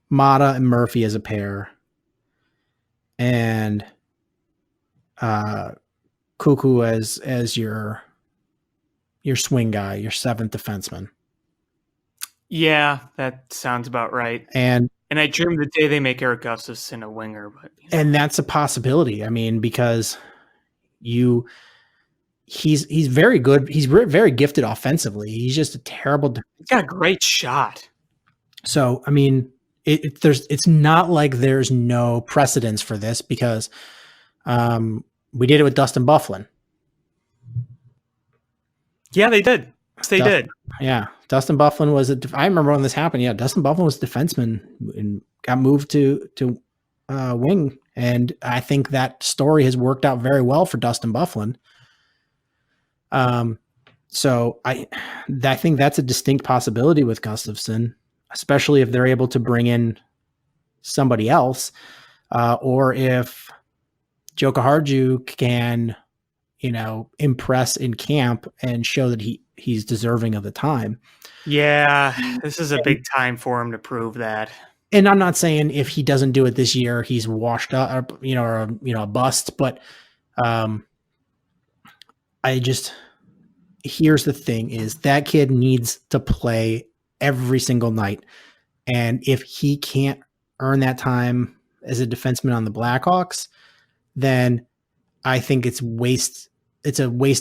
C: Mata and Murphy as a pair. And Cuckoo as your swing guy, your seventh defenseman.
D: Yeah, that sounds about right. And I dream the day they make Eric Gustafson a winger, but
C: and that's a possibility. I mean, because he's very good. He's very gifted offensively. He's just a terrible.
D: He's got a great shot.
C: So I mean, it's not like there's no precedence for this because we did it with Dustin Byfuglien.
D: Yeah, they did. They did.
C: Yeah. Dustin Byfuglien was I remember when this happened. Yeah. Dustin Byfuglien was a defenseman and got moved to wing. And I think that story has worked out very well for Dustin Byfuglien. So I think that's a distinct possibility with Gustafson, especially if they're able to bring in somebody else, or if Joe Kaharju can, impress in camp and show that he's deserving of the time.
D: Yeah, this is a big time for him to prove that.
C: And I'm not saying if he doesn't do it this year, he's washed up, or a bust. But here's the thing: is that kid needs to play every single night, and if he can't earn that time as a defenseman on the Blackhawks, then I think it's a waste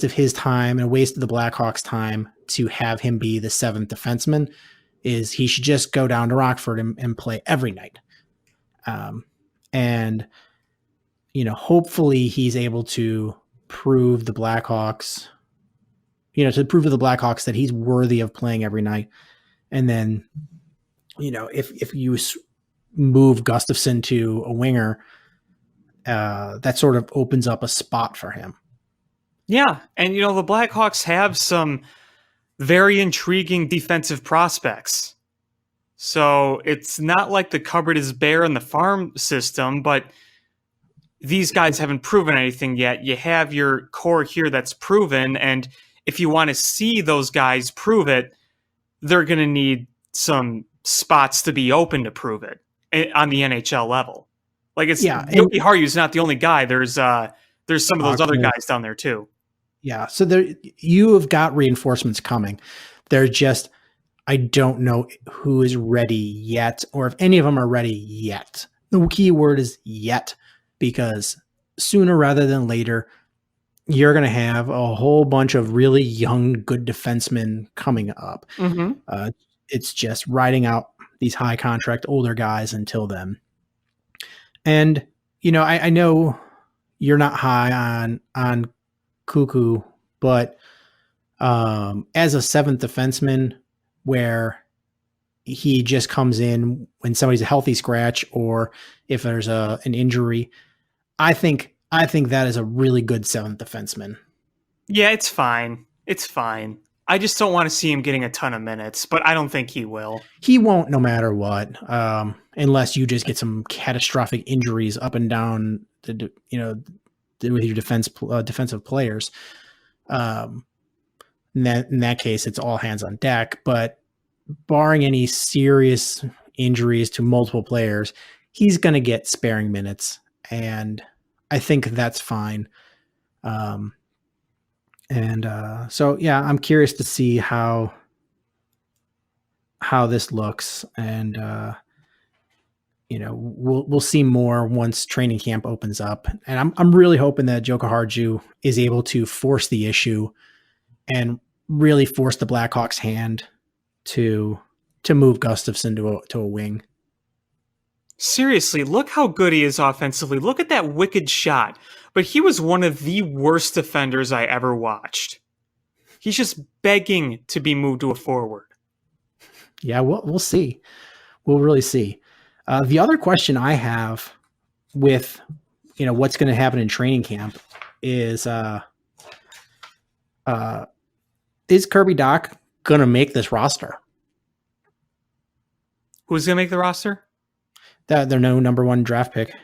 C: of his time and a waste of the Blackhawks' time to have him be the seventh defenseman. Is he should just go down to Rockford and play every night. And hopefully he's able to prove the Blackhawks, that he's worthy of playing every night. And then, if you move Gustafson to a winger, that sort of opens up a spot for him.
D: Yeah. And, the Blackhawks have some very intriguing defensive prospects. So it's not like the cupboard is bare in the farm system, but these guys haven't proven anything yet. You have your core here that's proven. And if you want to see those guys prove it, they're going to need some spots to be open to prove it on the NHL level. Like Yogi Haryu's not the only guy. There's some of those other guys down there too.
C: Yeah. So you have got reinforcements coming. They're just, I don't know who is ready yet, or if any of them are ready yet. The key word is yet, because sooner rather than later, you're going to have a whole bunch of really young, good defensemen coming up. Mm-hmm. It's just riding out these high contract older guys until then. And, I know you're not high on Cuckoo, but as a seventh defenseman, where he just comes in when somebody's a healthy scratch or if there's an injury, I think that is a really good seventh defenseman.
D: Yeah, it's fine. It's fine. I just don't want to see him getting a ton of minutes, but I don't think he will.
C: He won't, no matter what, unless you just get some catastrophic injuries up and down with your defensive players. In that case, it's all hands on deck. But barring any serious injuries to multiple players, he's going to get sparing minutes, and I think that's fine. So yeah, I'm curious to see how this looks, and we'll see more once training camp opens up. And I'm really hoping that Joka Harju is able to force the issue and really force the Blackhawks' hand to move Gustafsson to a wing.
D: Seriously, look how good he is offensively. Look at that wicked shot. But he was one of the worst defenders I ever watched. He's just begging to be moved to a forward.
C: Yeah, we'll see. We'll really see. The other question I have with what's going to happen in training camp is Kirby Dach going to make this roster?
D: Who's going to make the roster?
C: They're no number 1 draft pick.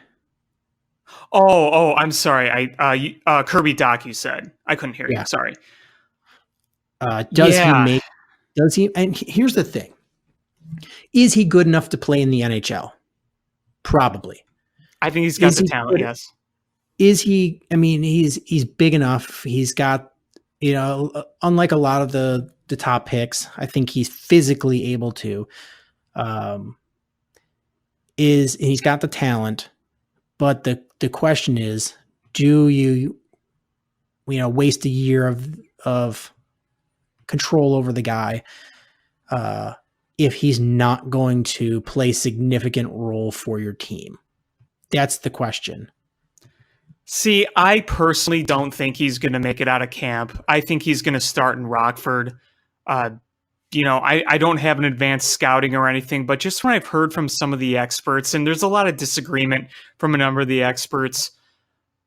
D: Oh, I'm sorry. Kirby Dach, you said. I couldn't hear you. Sorry.
C: Does he? And here's the thing. Is he good enough to play in the NHL? Probably.
D: I think he's got the talent, yes.
C: Is he? I mean, he's big enough. He's got, unlike a lot of the top picks, I think he's physically able to. He's got the talent, but the question is, do you waste a year of control over the guy if he's not going to play significant role for your team? That's the question.
D: See, I personally don't think he's going to make it out of camp. I think he's going to start in Rockford. I don't have an advanced scouting or anything, but just when I've heard from some of the experts, and there's a lot of disagreement from a number of the experts,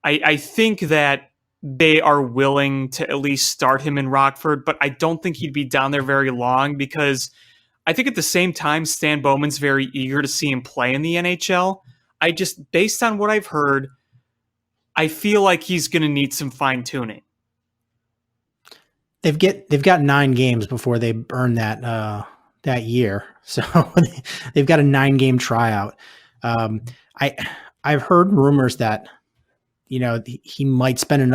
D: I think that they are willing to at least start him in Rockford, but I don't think he'd be down there very long, because I think at the same time, Stan Bowman's very eager to see him play in the NHL. Based on what I've heard, I feel like he's going to need some fine tuning.
C: They've got 9 games before they earn that year, so they've got a 9-game tryout. I've heard rumors that he might spend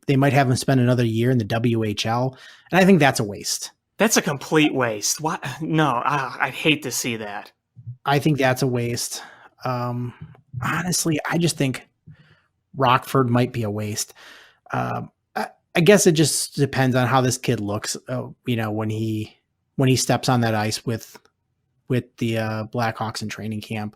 C: they might have him spend another year in the WHL, and I think that's a waste.
D: That's a complete waste. What? No, I'd hate to see that.
C: I think that's a waste. Honestly, I just think Rockford might be a waste. I guess it just depends on how this kid looks, when he steps on that ice with the Blackhawks in training camp.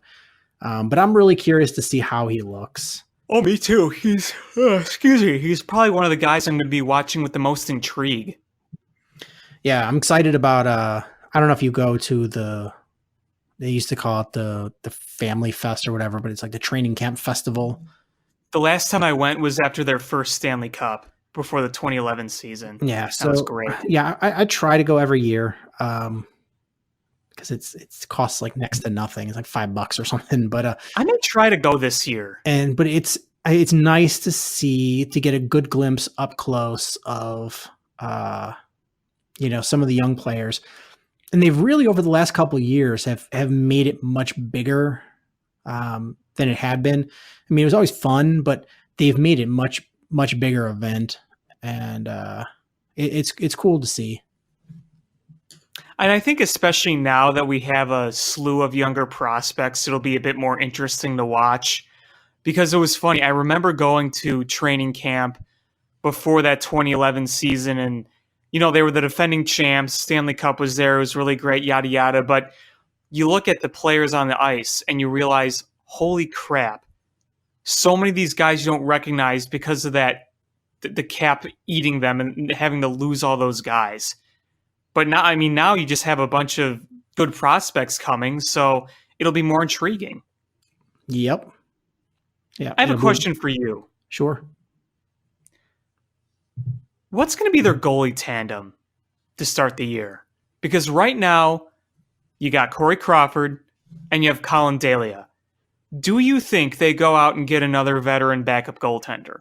C: But I'm really curious to see how he looks.
D: Oh, me too. He's probably one of the guys I'm going to be watching with the most intrigue.
C: Yeah, I'm excited about. I don't know if you go to they used to call it the Family Fest or whatever, but it's like the training camp festival.
D: The last time I went was after their first Stanley Cup, before the 2011 season.
C: Yeah,
D: that was great.
C: Yeah, I try to go every year because it costs like next to nothing. It's like $5 or something. But
D: I may try to go this year.
C: But it's nice to get a good glimpse up close of some of the young players, and they've really over the last couple of years have made it much bigger than it had been. I mean, it was always fun, but they've made it much bigger event, and it's cool to see.
D: And I think especially now that we have a slew of younger prospects, it'll be a bit more interesting to watch, because it was funny. I remember going to training camp before that 2011 season, and they were the defending champs. Stanley Cup was there. It was really great, yada, yada. But you look at the players on the ice and you realize, holy crap, so many of these guys you don't recognize because of that, the cap eating them and having to lose all those guys. But now you just have a bunch of good prospects coming, so it'll be more intriguing.
C: Yep. Yeah.
D: I have a question for you.
C: Sure.
D: What's going to be their goalie tandem to start the year? Because right now, you got Corey Crawford and you have Colin Delia. Do you think they go out and get another veteran backup goaltender?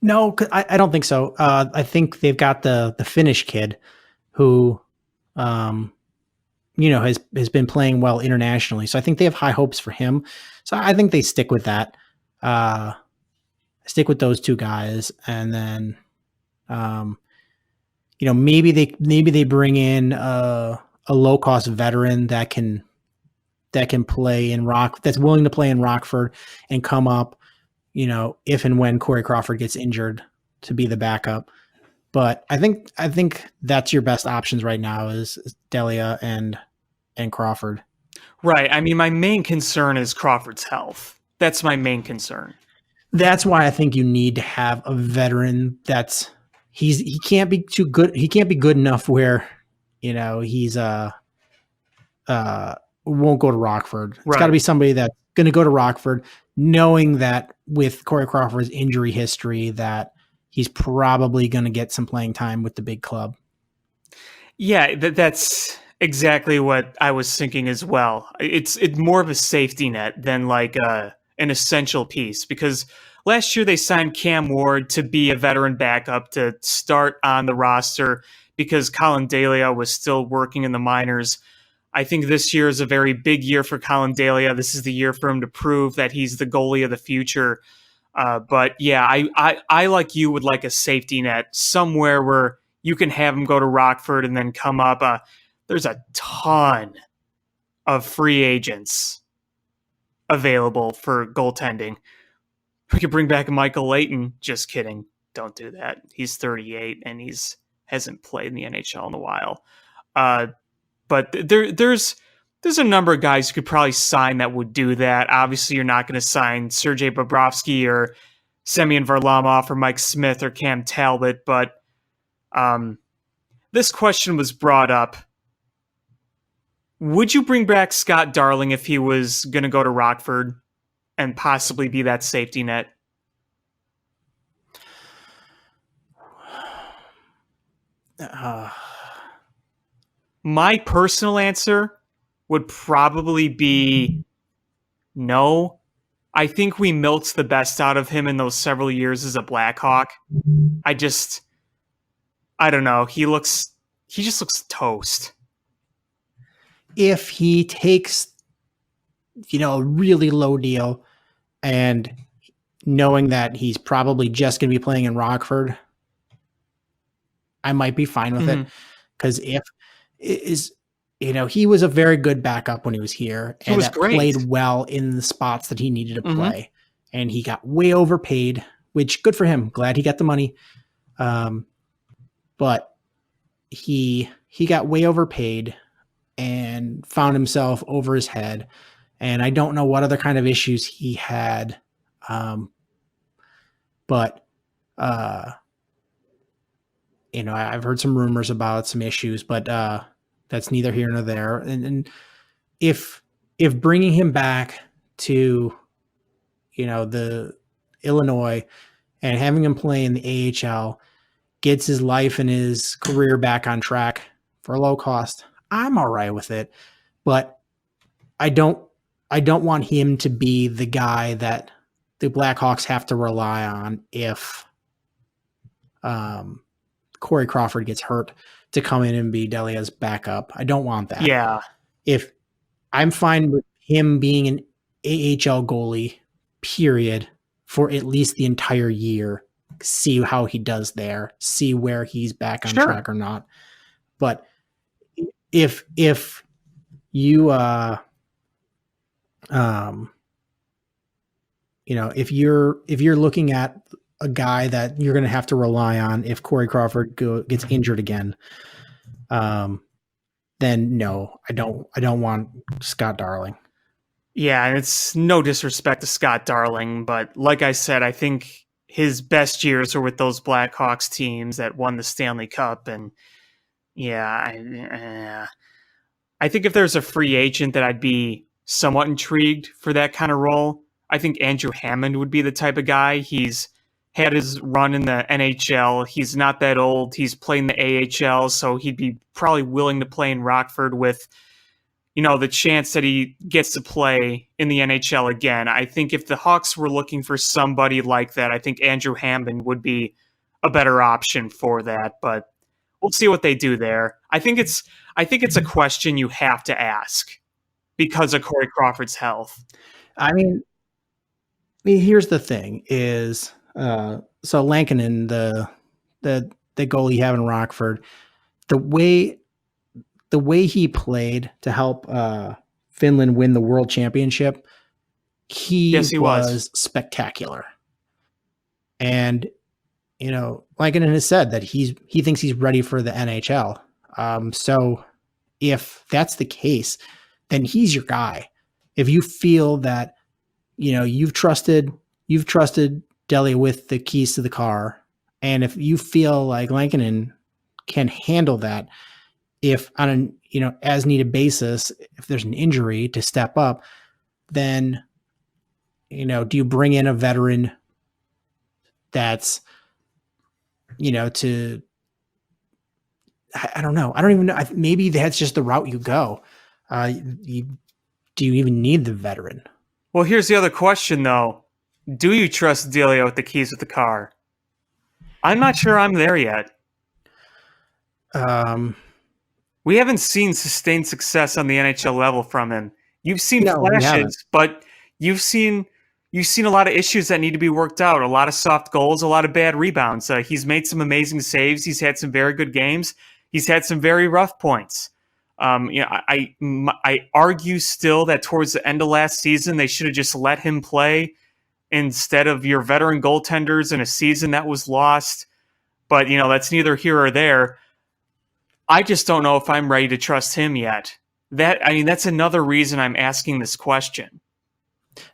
C: No, I don't think so. I think they've got the Finnish kid who, has been playing well internationally. So I think they have high hopes for him. So I think they stick with that. Stick with those two guys, and then, maybe they bring in a low cost veteran that can play in that's willing to play in Rockford and come up, if and when Corey Crawford gets injured, to be the backup. But I think that's your best options right now is Delia and Crawford.
D: Right. I mean, my main concern is Crawford's health. That's my main concern.
C: That's why I think you need to have a veteran he can't be too good. He can't be good enough where, he's won't go to Rockford. It's got to be somebody that's going to go to Rockford, knowing that with Corey Crawford's injury history, that he's probably going to get some playing time with the big club.
D: Yeah, that's exactly what I was thinking as well. It's more of a safety net than like an essential piece, because last year they signed Cam Ward to be a veteran backup to start on the roster because Colin Delia was still working in the minors. I think this year is a very big year for Colin Delia. This is the year for him to prove that he's the goalie of the future. But yeah, I like you would like a safety net somewhere where you can have him go to Rockford and then come up. There's a ton of free agents available for goaltending. We could bring back Michael Layton. Just kidding. Don't do that. He's 38 and hasn't played in the NHL in a while. But there's a number of guys you could probably sign that would do that. Obviously, you're not going to sign Sergei Bobrovsky or Semyon Varlamov or Mike Smith or Cam Talbot. But this question was brought up. Would you bring back Scott Darling if he was going to go to Rockford and possibly be that safety net? My personal answer would probably be no. I think we milked the best out of him in those several years as a Blackhawk. I don't know. He just looks toast.
C: If he takes, a really low deal and knowing that he's probably just going to be playing in Rockford, I might be fine with it. Because he was a very good backup when he was here. And that played well in the spots that he needed to play. And he got way overpaid, which good for him. Glad he got the money. But he got way overpaid and found himself over his head. And I don't know what other kind of issues he had. But I've heard some rumors about some issues, but that's neither here nor there. And if bringing him back to, the Illinois and having him play in the AHL gets his life and his career back on track for a low cost, I'm all right with it. But I don't want him to be the guy that the Blackhawks have to rely on if Corey Crawford gets hurt to come in and be Delia's backup. I don't want that.
D: Yeah.
C: If I'm fine with him being an AHL goalie, period, for at least the entire year, see how he does there, see where he's back on track or not. But if you if you're looking at a guy that you're going to have to rely on if Corey Crawford gets injured again, then no, I don't want Scott Darling.
D: Yeah, and it's no disrespect to Scott Darling, but like I said, I think his best years are with those Blackhawks teams that won the Stanley Cup. And yeah, I think if there's a free agent that I'd be somewhat intrigued for that kind of role, I think Andrew Hammond would be the type of guy. He's had his run in the NHL. He's not that old. He's playing the AHL, so he'd be probably willing to play in Rockford with, the chance that he gets to play in the NHL again. I think if the Hawks were looking for somebody like that, I think Andrew Hammond would be a better option for that, but we'll see what they do there. I think it's a question you have to ask because of Corey Crawford's health.
C: I mean, here's the thing: is so Lankinen, the goalie you have in Rockford, the way he played to help Finland win the World Championship, he was spectacular. And Lankinen has said that he thinks he's ready for the NHL. So if that's the case, then he's your guy. If you feel that you've trusted Delia with the keys to the car, and if you feel like Lankinen can handle that, if on an as needed basis, if there's an injury to step up, then do you bring in a veteran that's to I don't know. I don't even know. Maybe that's just the route you go. Do you even need the veteran?
D: Well, here's the other question, though. Do you trust Delia with the keys of the car? I'm not sure I'm there yet. We haven't seen sustained success on the NHL level from him. You've seen flashes, but you've seen a lot of issues that need to be worked out. A lot of soft goals, a lot of bad rebounds. He's made some amazing saves. He's had some very good games. He's had some very rough points. I argue still that towards the end of last season, they should have just let him play instead of your veteran goaltenders in a season that was lost. But, that's neither here or there. I just don't know if I'm ready to trust him yet. That's another reason I'm asking this question.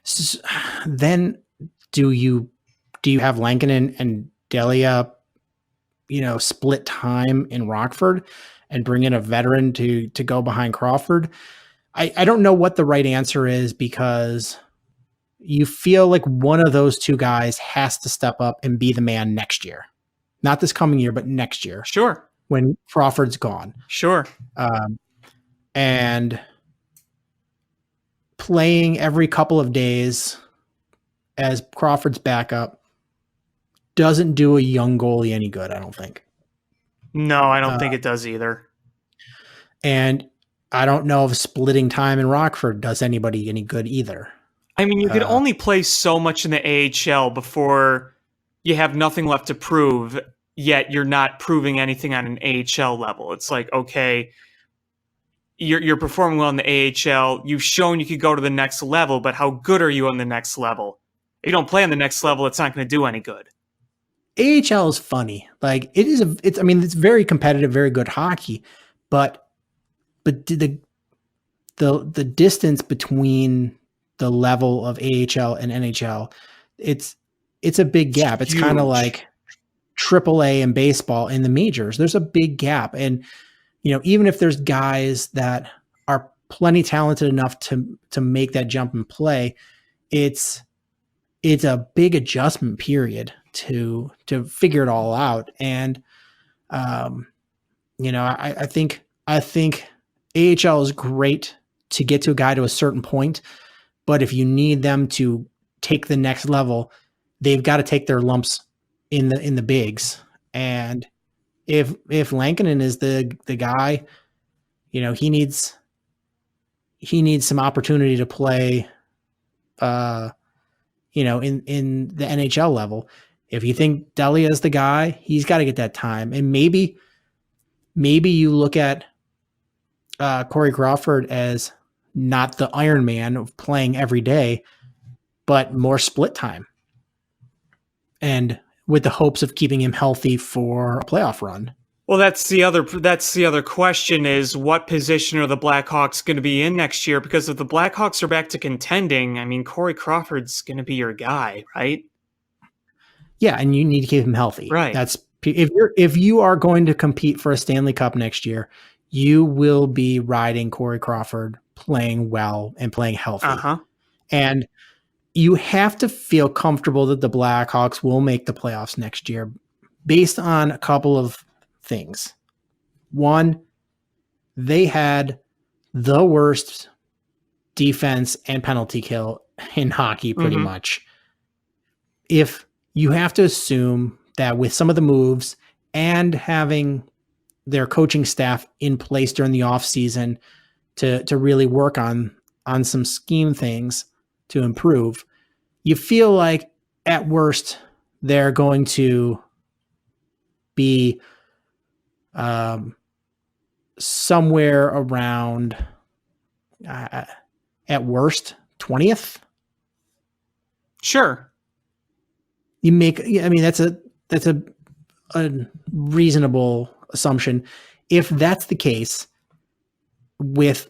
C: So, then do you have Lankinen and Delia, split time in Rockford and bring in a veteran to go behind Crawford? I don't know what the right answer is, because you feel like one of those two guys has to step up and be the man next year. Not this coming year, but next year.
D: Sure.
C: When Crawford's gone.
D: Sure.
C: And playing every couple of days as Crawford's backup doesn't do a young goalie any good, I don't think.
D: No, I don't think it does either.
C: And I don't know if splitting time in Rockford does anybody any good either.
D: I mean, you can only play so much in the AHL before you have nothing left to prove, yet you're not proving anything on an AHL level. It's like, okay, you're performing well in the AHL. You've shown you could go to the next level, but how good are you on the next level? If you don't play on the next level, it's not going to do any good.
C: AHL is funny. Like it's very competitive, very good hockey, but the distance between the level of AHL and NHL, it's a big gap. It's kind of like AAA in baseball in the majors. There's a big gap. And, even if there's guys that are plenty talented enough to make that jump and play, it's a big adjustment period to figure it all out. And, I think AHL is great to get to a guy to a certain point, but if you need them to take the next level, they've got to take their lumps in the bigs. And if Lankinen is the guy, he needs some opportunity to play, in the NHL level. If you think Delia is the guy, he's got to get that time. And maybe you look at Corey Crawford as not the Iron Man of playing every day, but more split time. And with the hopes of keeping him healthy for a playoff run.
D: Well, that's the other question is, what position are the Blackhawks going to be in next year? Because if the Blackhawks are back to contending, I mean, Corey Crawford's going to be your guy, right?
C: Yeah, and you need to keep him healthy.
D: Right.
C: That's if you are going to compete for a Stanley Cup next year, you will be riding Corey Crawford playing well and playing healthy.
D: Uh-huh.
C: And you have to feel comfortable that the Blackhawks will make the playoffs next year based on a couple of things. One, they had the worst defense and penalty kill in hockey, pretty
D: Mhm.
C: much. If you have to assume that with some of the moves and having their coaching staff in place during the offseason to really work on some scheme things to improve, you feel like at worst they're going to be somewhere around at worst 20th.
D: Sure.
C: I mean, that's a reasonable assumption. If that's the case, with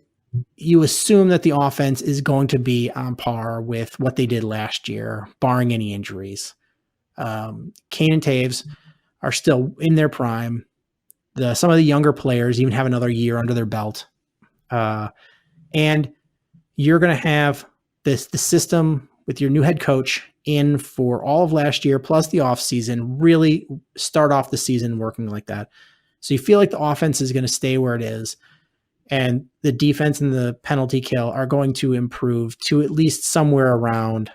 C: you assume that the offense is going to be on par with what they did last year, barring any injuries. Kane and Taves are still in their prime. Some of the younger players even have another year under their belt. And you're going to have the system with your new head coach in for all of last year, plus the offseason, really start off the season working like that. So you feel like the offense is going to stay where it is, and the defense and the penalty kill are going to improve to at least somewhere around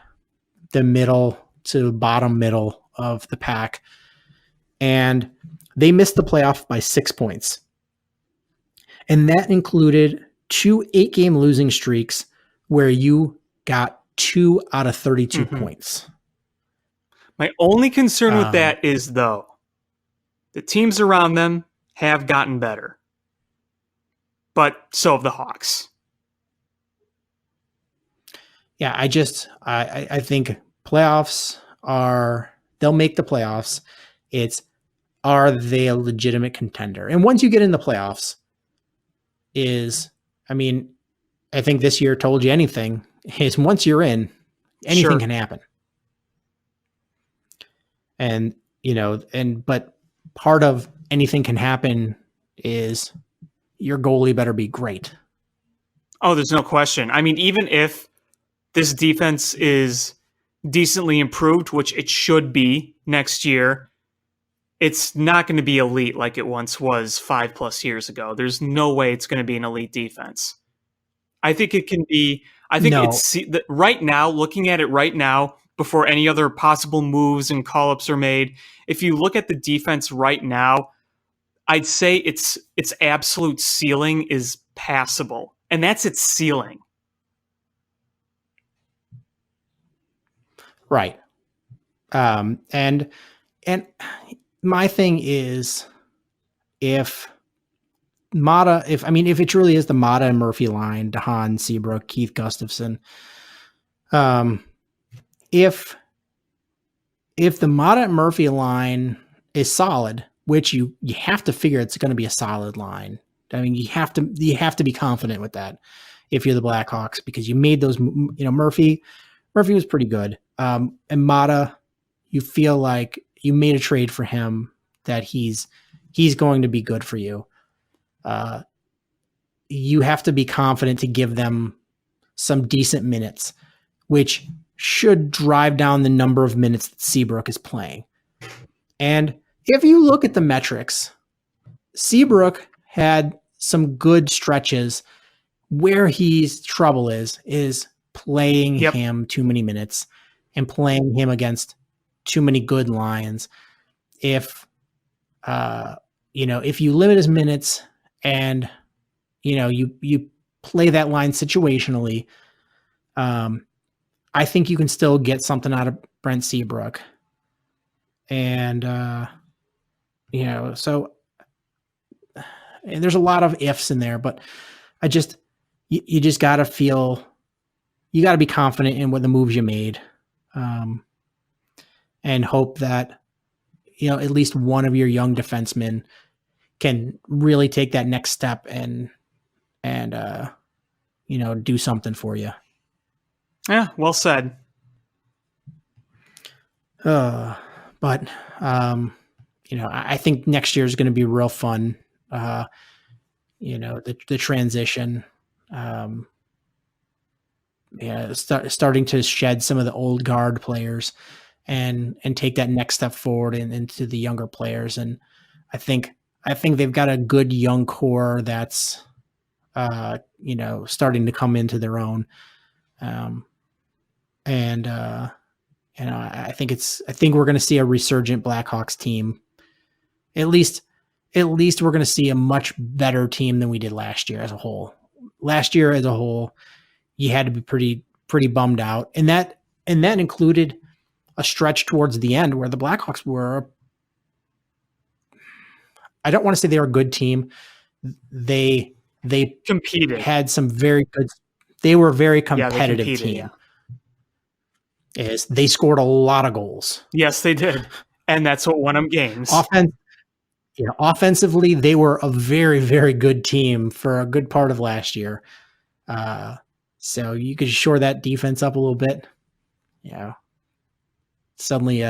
C: the middle to bottom middle of the pack. And they missed the playoff by 6 points. And that included 2 8-game losing streaks where you got 2 out of 32 points.
D: My only concern with that is, though, the teams around them have gotten better. But so have the Hawks.
C: Yeah, I think playoffs they'll make the playoffs. Are they a legitimate contender? And once you get in the playoffs, I think this year told you anything, is once you're in, anything can happen. And, but part of anything can happen is your goalie better be great.
D: Oh, there's no question. I mean, even if this defense is decently improved, which it should be next year, it's not going to be elite like it once was 5+ years ago. There's no way it's going to be an elite defense. I think it can be. I think it's right now, looking at it right now, before any other possible moves and call-ups are made, if you look at the defense right now, I'd say its absolute ceiling is passable. And that's its ceiling.
C: Right. And my thing is, if it truly is the Mata and Murphy line, DeHaan, Seabrook, Keith Gustafson, if the Mata and Murphy line is solid, which you have to figure it's going to be a solid line. I mean, you have to be confident with that if you're the Blackhawks, because you made those. Murphy was pretty good, and Mata, you feel like you made a trade for him that he's going to be good for you. You have to be confident to give them some decent minutes, which should drive down the number of minutes that Seabrook is playing. And if you look at the metrics, Seabrook had some good stretches. Where his trouble is playing him too many minutes and playing him against too many good lines. If you limit his minutes and you play that line situationally, I think you can still get something out of Brent Seabrook. And so and there's a lot of ifs in there, but you just got to feel, you got to be confident in what the moves you made, and hope that, at least one of your young defensemen can really take that next step and do something for you.
D: Yeah, well said.
C: But I think next year is going to be real fun. The transition, starting to shed some of the old guard players and take that next step forward into the younger players. And I think they've got a good young core that's starting to come into their own. I think we're going to see a resurgent Blackhawks team. At least we're going to see a much better team than we did last year as a whole. Last year as a whole, you had to be pretty bummed out, and that included a stretch towards the end where the Blackhawks were. I don't want to say they were a good team. They
D: competed.
C: Had some very good. They were a very competitive team.
D: Yeah.
C: Is they scored a lot of goals.
D: Yes, they did, and that's what won them games.
C: Offensively, they were a very, very good team for a good part of last year. So you could shore that defense up a little bit. Yeah, suddenly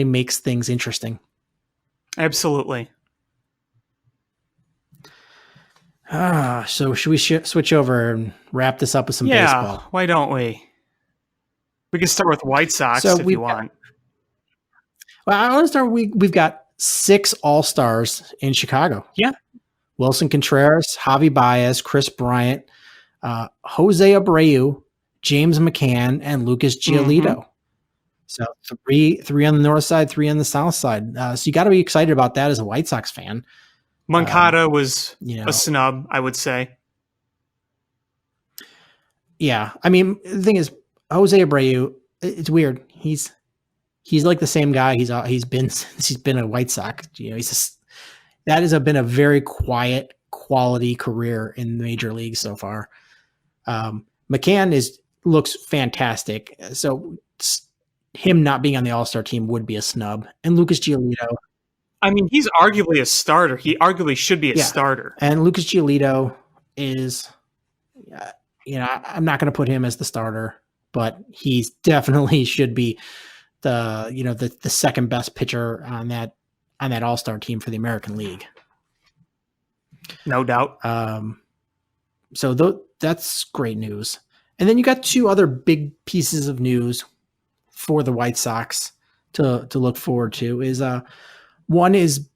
C: makes things interesting.
D: Absolutely.
C: So should we switch over and wrap this up with some baseball?
D: Why don't we? We can start with White Sox if you want.
C: Well, I want to start. We've got 6 All-Stars in Chicago.
D: Yeah.
C: Wilson Contreras, Javi Baez, Chris Bryant, Jose Abreu, James McCann, and Lucas Giolito. Mm-hmm. So three on the north side, 3 on the south side. So you got to be excited about that as a White Sox fan.
D: Moncada was a snub, I would say.
C: Yeah. I mean, the thing is, Jose Abreu, it's weird. He's like the same guy he's been since he's been a White Sox. That has been a very quiet, quality career in the major leagues so far. McCann looks fantastic. So him not being on the All-Star team would be a snub. And Lucas Giolito.
D: I mean, he's arguably a starter. He arguably should be a starter.
C: And Lucas Giolito is, I'm not going to put him as the starter, but he's definitely should be the second best pitcher on that All-Star team for the American League.
D: No doubt.
C: So that's great news. And then you got 2 other big pieces of news for the White Sox to look forward to. Is one is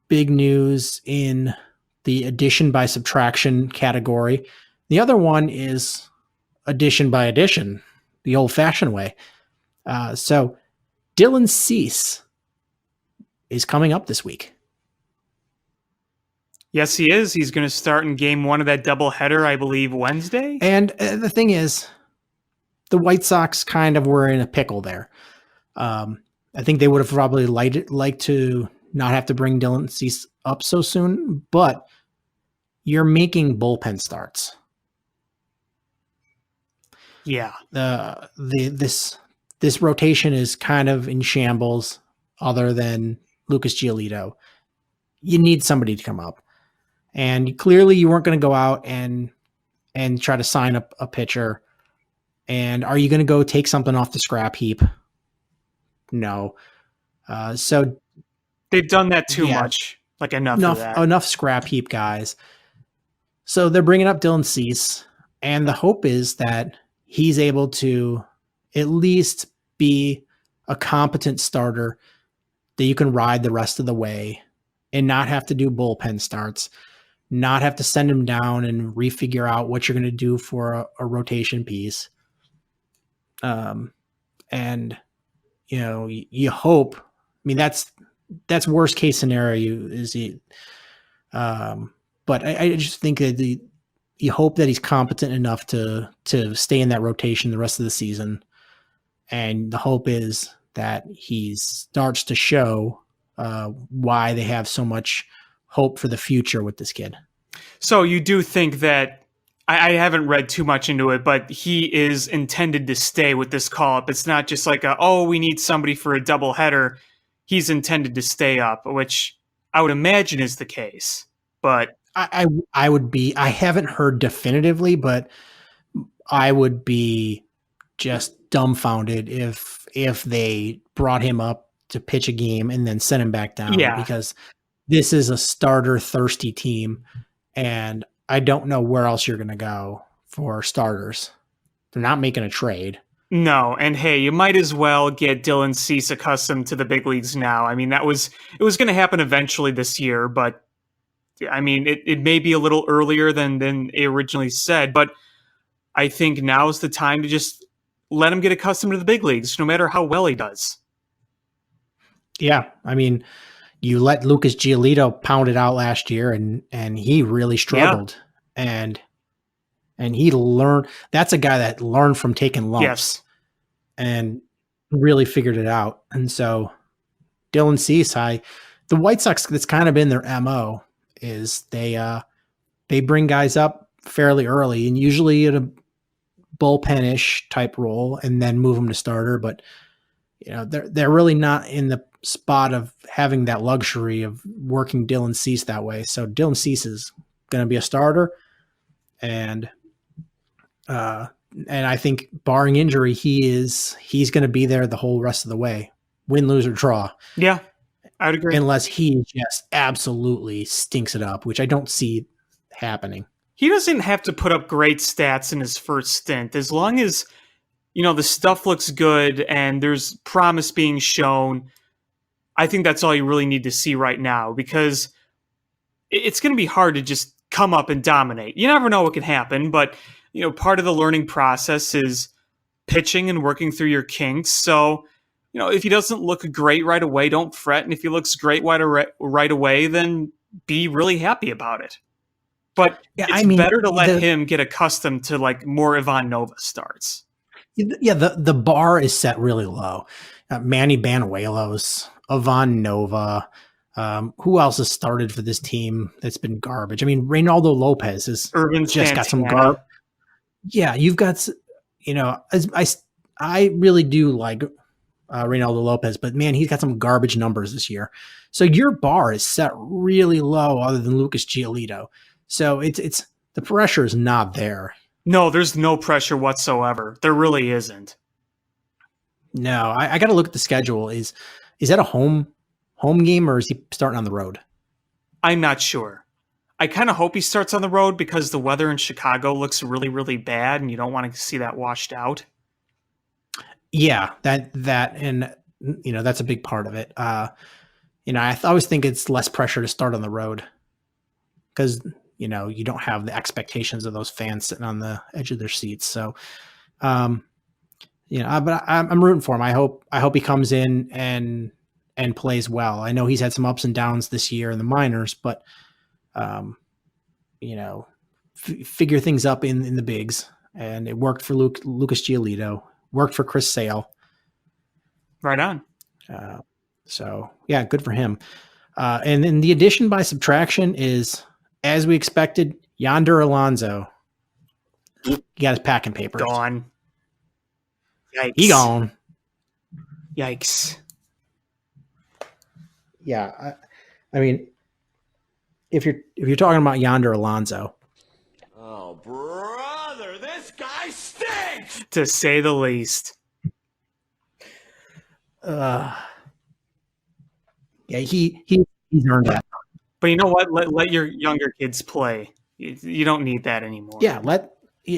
C: big news in the addition by subtraction category. The other one is addition by addition, the old-fashioned way. So Dylan Cease is coming up this week.
D: Yes, he is. He's going to start in game 1 of that doubleheader, I believe, Wednesday.
C: And the thing is, the White Sox kind of were in a pickle there. I think they would have probably liked to not have to bring Dylan Cease up so soon, but you're making bullpen starts.
D: Yeah.
C: This rotation is kind of in shambles other than Lucas Giolito. You need somebody to come up. And clearly you weren't going to go out and try to sign up a pitcher. And are you going to go take something off the scrap heap? No. So
D: they've done that too much. Like
C: enough scrap heap guys. So they're bringing up Dylan Cease, and the hope is that he's able to at least be a competent starter that you can ride the rest of the way and not have to do bullpen starts, not have to send him down and refigure out what you're going to do for a rotation piece. And you hope, I mean, that's worst case scenario is he, but I just think that you hope that he's competent enough to stay in that rotation the rest of the season. And the hope is that he starts to show why they have so much hope for the future with this kid.
D: So you do think that, I haven't read too much into it, but he is intended to stay with this call-up. It's not just like we need somebody for a doubleheader. He's intended to stay up, which I would imagine is the case. But
C: I haven't heard definitively, but I would be just dumbfounded if they brought him up to pitch a game and then sent him back down.
D: Yeah.
C: Because this is a starter thirsty team, and I don't know where else you're going to go for starters. They're not making a trade.
D: No, and hey, you might as well get Dylan Cease accustomed to the big leagues now. I mean, it was going to happen eventually this year, but I mean, it may be a little earlier than they originally said, but I think now is the time to just let him get accustomed to the big leagues, no matter how well he does.
C: Yeah, I mean, you let Lucas Giolito pound it out last year, and he really struggled, and he learned. That's a guy that learned from taking lumps,
D: Yes.
C: and really figured it out. And so, Dylan Cease, the White Sox, that's kind of been their MO, is they bring guys up fairly early, and usually in a bullpen-ish type role, and then move them to starter. But they're really not in the spot of having that luxury of working Dylan Cease that way. So Dylan Cease is going to be a starter, and I think barring injury, he's going to be there the whole rest of the way, win, lose, or draw.
D: Yeah, I would agree.
C: Unless he just absolutely stinks it up, which I don't see happening.
D: He doesn't have to put up great stats in his first stint. As long as, the stuff looks good and there's promise being shown, I think that's all you really need to see right now, because it's going to be hard to just come up and dominate. You never know what can happen, but, part of the learning process is pitching and working through your kinks. So, if he doesn't look great right away, don't fret. And if he looks great right away, then be really happy about it. But it's better to let him get accustomed to like more Ivan Nova starts.
C: Yeah, the bar is set really low. Manny Banuelos, Ivan Nova. Who else has started for this team that's been garbage? I mean, Reynaldo Lopez has
D: Urban
C: just
D: Santana.
C: got some garbage. Yeah, you've got, I really do like Reynaldo Lopez, but man, he's got some garbage numbers this year. So your bar is set really low, other than Lucas Giolito. So it's the pressure is not there.
D: No, there's no pressure whatsoever. There really isn't.
C: No, I got to look at the schedule. Is that a home game, or is he starting on the road?
D: I'm not sure. I kind of hope he starts on the road, because the weather in Chicago looks really, really bad, and you don't want to see that washed out.
C: Yeah, that and that's a big part of it. I always think it's less pressure to start on the road, because you don't have the expectations of those fans sitting on the edge of their seats. So, but I'm rooting for him. I hope he comes in and plays well. I know he's had some ups and downs this year in the minors, but figure things up in the bigs, and it worked for Lucas Giolito, worked for Chris Sale.
D: Right on.
C: So yeah, good for him. And then the addition by subtraction is, as we expected, Yonder Alonso. He got his packing papers.
D: Gone. Yikes.
C: He gone.
D: Yikes.
C: Yeah, I mean, if you're talking about Yonder Alonso,
E: oh brother, this guy stinks,
D: to say the least.
C: Yeah, he's earned that.
D: But you know what? Let your younger kids play. You don't need that anymore.
C: Yeah,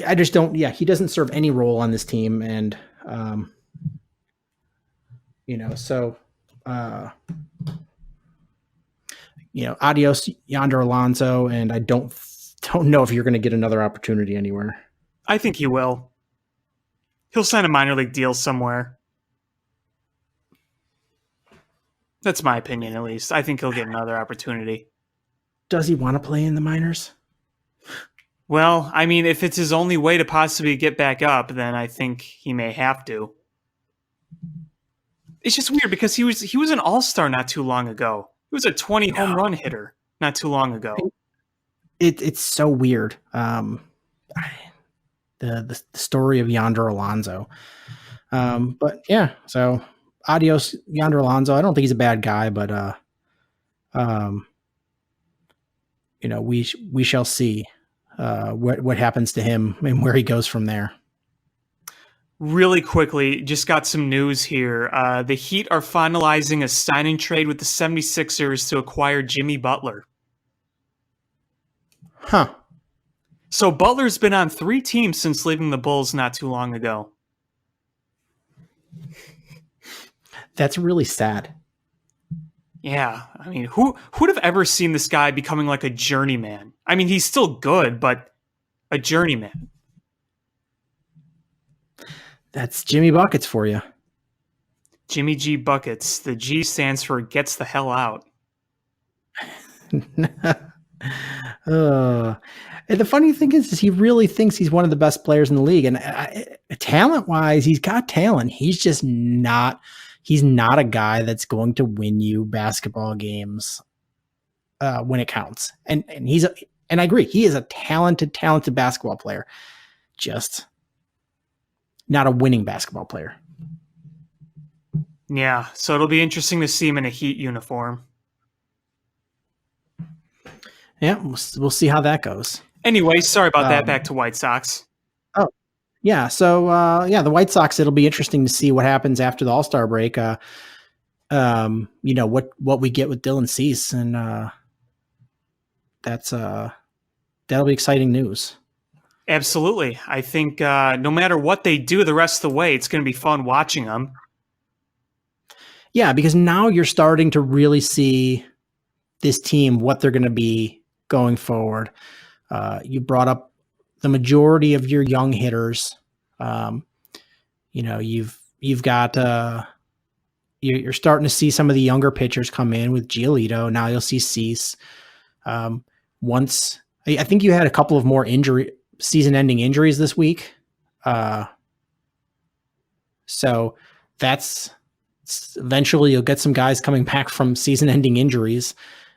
C: I just don't. Yeah, he doesn't serve any role on this team, and so adios Yonder Alonso, and I don't know if you're going to get another opportunity anywhere.
D: I think he will. He'll sign a minor league deal somewhere. That's my opinion, at least. I think he'll get another opportunity.
C: Does he want to play in the minors?
D: Well, I mean, if it's his only way to possibly get back up, then I think he may have to. It's just weird, because he was an all-star not too long ago. He was a 20 home run hitter not too long ago.
C: It's so weird. The story of Yonder Alonso. But yeah, so adios Yonder Alonso. I don't think he's a bad guy, but we shall see what happens to him and where he goes from there.
D: Really quickly, just got some news here. The Heat are finalizing a sign-and trade with the 76ers to acquire Jimmy Butler.
C: Huh.
D: So Butler's been on 3 teams since leaving the Bulls not too long ago.
C: That's really sad.
D: Yeah, I mean, who'd have ever seen this guy becoming like a journeyman? I mean, he's still good, but a journeyman.
C: That's Jimmy Buckets for you.
D: Jimmy G Buckets. The G stands for gets the hell out.
C: And the funny thing is he really thinks he's one of the best players in the league. And talent-wise, he's got talent. He's just not. He's not a guy that's going to win you basketball games when it counts. And I agree, he is a talented basketball player, just not a winning basketball player.
D: Yeah, so it'll be interesting to see him in a Heat uniform.
C: Yeah, we'll see how that goes.
D: Anyway, sorry about that. Back to White Sox.
C: Oh, yeah. So, the White Sox, it'll be interesting to see what happens after the All-Star break. What we get with Dylan Cease, and that'll be exciting news.
D: Absolutely. I think no matter what they do the rest of the way, it's going to be fun watching them.
C: Yeah, because now you're starting to really see this team, what they're going to be going forward. You brought up the majority of your young hitters. You've got you're starting to see some of the younger pitchers come in with Giolito. Now you'll see Cease. I think you had a couple of more season-ending injuries this week. So that's eventually you'll get some guys coming back from season-ending injuries,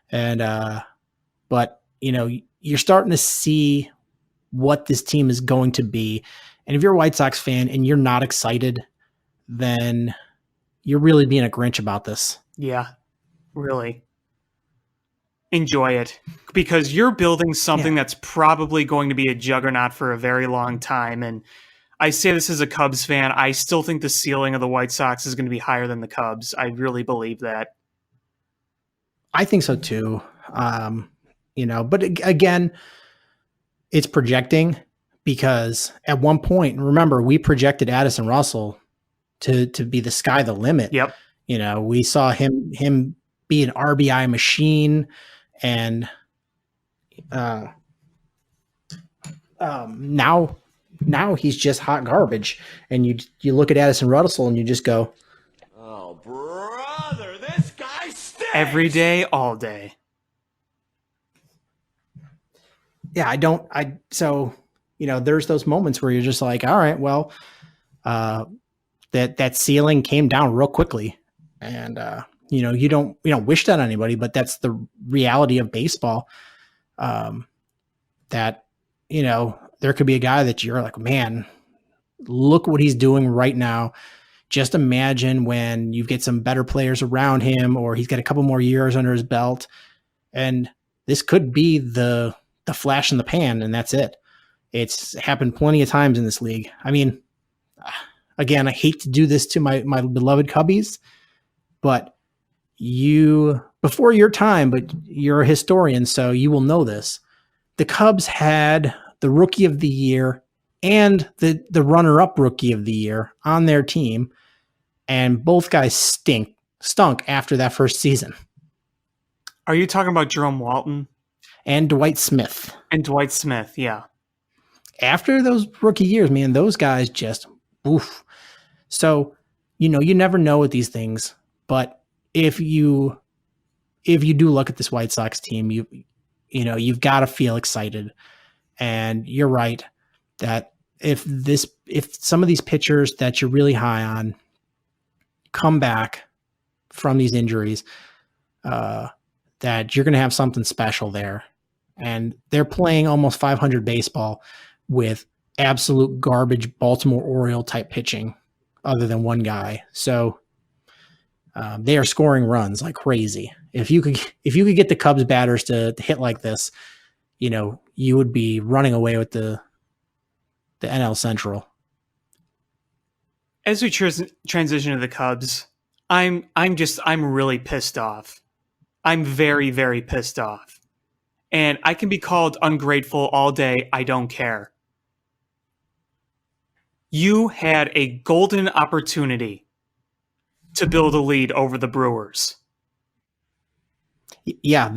C: but you're starting to see what this team is going to be. And if you're a White Sox fan and you're not excited, then you're really being a Grinch about this.
D: Yeah, really. Enjoy it, because you're building something that's probably going to be a juggernaut for a very long time. And I say this as a Cubs fan, I still think the ceiling of the White Sox is going to be higher than the Cubs. I really believe that.
C: I think so too. But again, it's projecting, because at one point, remember, we projected Addison Russell to be the sky the limit.
D: Yep.
C: We saw him be an RBI machine, and now he's just hot garbage. And you look at Addison Russell and you just go,
E: Oh, brother, this guy stinks!
D: Every day, all day.
C: Yeah, there's those moments where you're just like, all right, well, that ceiling came down real quickly. And, you don't wish that on anybody, but that's the reality of baseball. That, there could be a guy that you're like, man, look what he's doing right now. Just imagine when you get some better players around him, or he's got a couple more years under his belt, and this could be the flash in the pan, and that's it. It's happened plenty of times in this league. I mean, again, I hate to do this to my beloved Cubbies, but before your time, but you're a historian, so you will know this. The Cubs had the Rookie of the Year and the runner-up Rookie of the Year on their team, and both guys stunk after that first season.
D: Are you talking about Jerome Walton?
C: And Dwight Smith.
D: Yeah.
C: After those rookie years, man, those guys just oof. So, you never know with these things, but if you do look at this White Sox team, you've got to feel excited. And you're right that if some of these pitchers that you're really high on come back from these injuries, that you're going to have something special there. And they're playing almost 500 baseball with absolute garbage Baltimore Oriole type pitching, other than one guy. So they are scoring runs like crazy. If you could get the Cubs batters to hit like this, you would be running away with the NL Central.
D: As we transition to the Cubs, I'm really pissed off. I'm very, very pissed off. And I can be called ungrateful all day. I don't care. You had a golden opportunity to build a lead over the Brewers.
C: Yeah,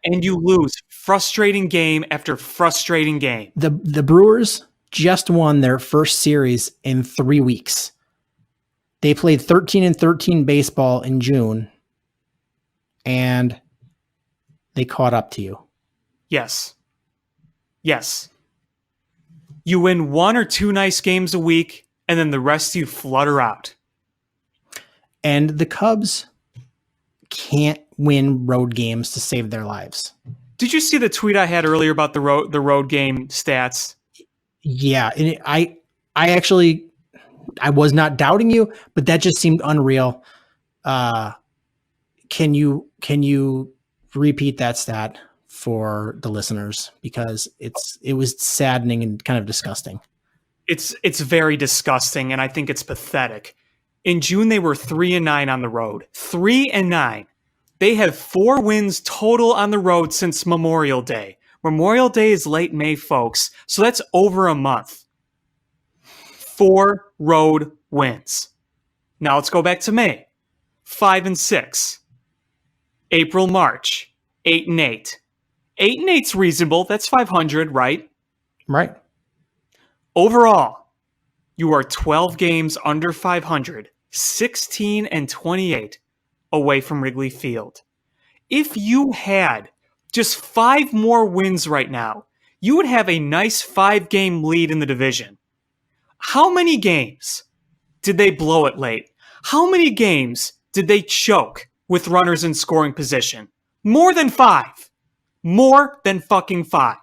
D: and you lose frustrating game after frustrating game.
C: the Brewers just won their first series in 3 weeks. They played 13-13 baseball in June, and they caught up to you.
D: Yes. You win 1 or 2 nice games a week, and then the rest of you flutter out.
C: And the Cubs can't win road games to save their lives.
D: Did you see the tweet I had earlier about the road game stats?
C: Yeah, and I actually was not doubting you, but that just seemed unreal. Can you repeat that stat for the listeners, because it was saddening and kind of disgusting.
D: It's very disgusting, and I think it's pathetic. In June, they were 3-9 on the road. 3-9. They have 4 wins total on the road since Memorial Day. Memorial Day is late May, folks, so that's over a month. 4 road wins. Now let's go back to May. 5-6. April, March. 8-8. 8-8's reasonable. That's 500, right?
C: Right.
D: Overall, you are 12 games under 500, 16-28 away from Wrigley Field. If you had just 5 more wins right now, you would have a nice 5-game lead in the division. How many games did they blow it late? How many games did they choke with runners in scoring position? More than 5. More than fucking 5.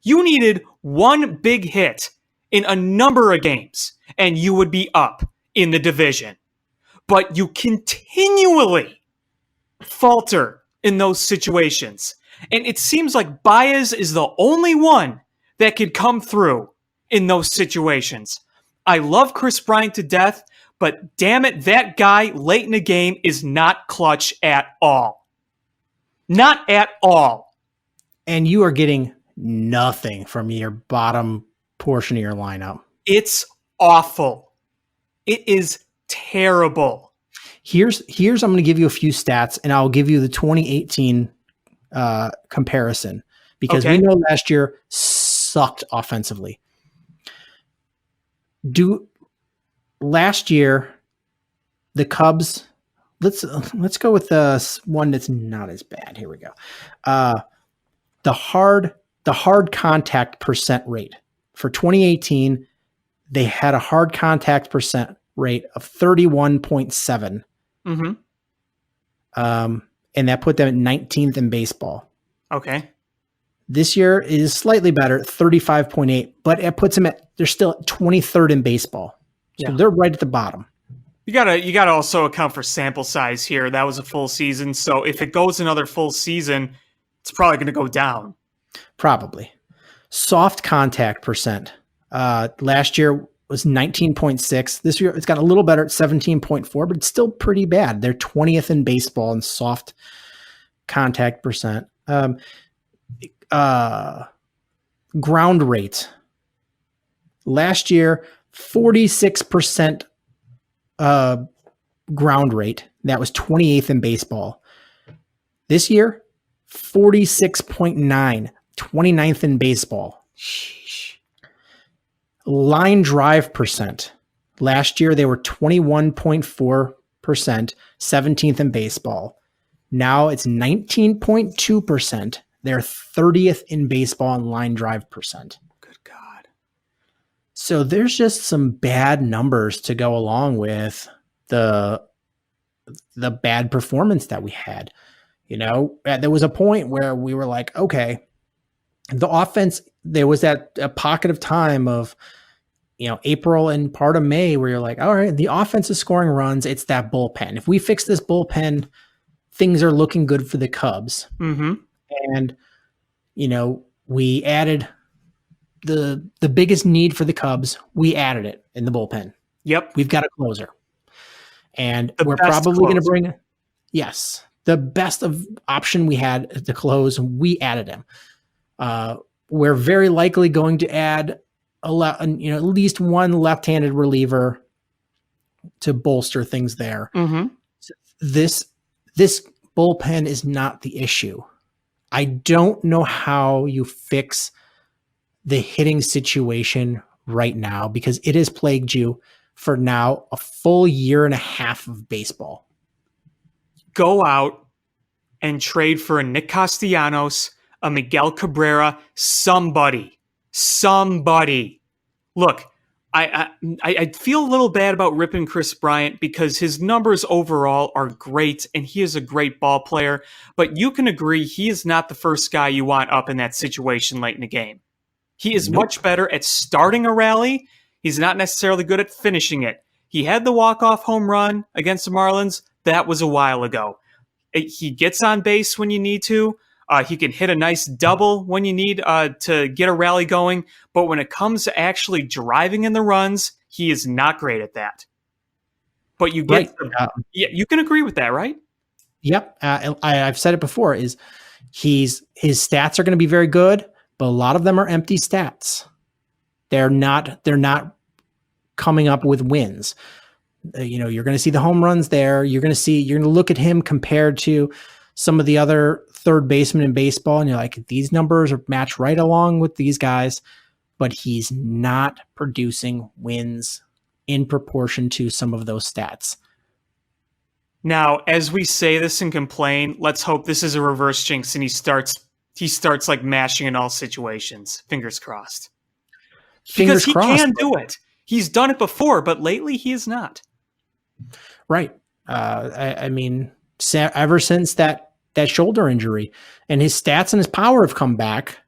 D: You needed one big hit in a number of games, and you would be up in the division. But you continually falter in those situations. And it seems like Baez is the only one that could come through in those situations. I love Chris Bryant to death, but damn it, that guy late in the game is not clutch at all. Not at all.
C: And you are getting nothing from your bottom portion of your lineup.
D: It's awful. It is terrible.
C: Here's I'm going to give you a few stats, and I'll give you the 2018 comparison, because we know last year sucked offensively. Last year, the Cubs, let's go with one that's not as bad. Here we go. The hard contact percent rate for 2018, they had a hard contact percent rate of 31.7.
D: Mm-hmm.
C: And that put them at 19th in baseball.
D: Okay.
C: This year is slightly better, 35.8, but it puts them they're still at 23rd in baseball. So they're right at the bottom.
D: You gotta also account for sample size here. That was a full season. So if it goes another full season, it's probably going to go down.
C: Probably. Soft contact percent. Last year was 19.6. This year it's got a little better at 17.4, but it's still pretty bad. They're 20th in baseball in soft contact percent. Ground rate. Last year, 46% ground rate. That was 28th in baseball. This year, 46.9, 29th in baseball. Sheesh. Line drive percent. Last year, they were 21.4%, 17th in baseball. Now it's 19.2%. They're 30th in baseball in line drive percent.
D: Good God.
C: So there's just some bad numbers to go along with the bad performance that we had. You know, there was a point where we were like, okay, the offense, there was a pocket of time of, April and part of May where you're like, all right, the offense is scoring runs. It's that bullpen. If we fix this bullpen, things are looking good for the Cubs.
D: Mm-hmm.
C: And, we added the biggest need for the Cubs. We added it in the bullpen.
D: Yep.
C: We've got a closer. And
D: The
C: we're
D: best
C: probably going to
D: closer.
C: bring, the best of option we had to close. We added him. We're very likely going to add at least one left-handed reliever to bolster things there.
D: Mm-hmm.
C: This bullpen is not the issue. I don't know how you fix the hitting situation right now because it has plagued you for now a full year and a half of baseball.
D: Go out and trade for a Nick Castellanos, a Miguel Cabrera, somebody. Look, I feel a little bad about ripping Chris Bryant because his numbers overall are great and he is a great ball player, but you can agree he is not the first guy you want up in that situation late in the game. He is much better at starting a rally. He's not necessarily good at finishing it. He had the walk-off home run against the Marlins. That was a while ago. He gets on base when you need to. He can hit a nice double when you need to get a rally going. But when it comes to actually driving in the runs, he is not great at that. But you get, you can agree with that, right?
C: Yep. I've said it before. His stats are going to be very good, but a lot of them are empty stats. They're not coming up with wins. You're going to see the home runs there. You're going to look at him compared to some of the other third basemen in baseball, and you're like, these numbers are matched right along with these guys, but he's not producing wins in proportion to some of those stats.
D: Now, as we say this and complain, let's hope this is a reverse jinx and he starts like mashing in all situations. Fingers crossed. Because he can do it. He's done it before, but lately he is not.
C: Right. I mean, ever since that shoulder injury, and his stats and his power have come back,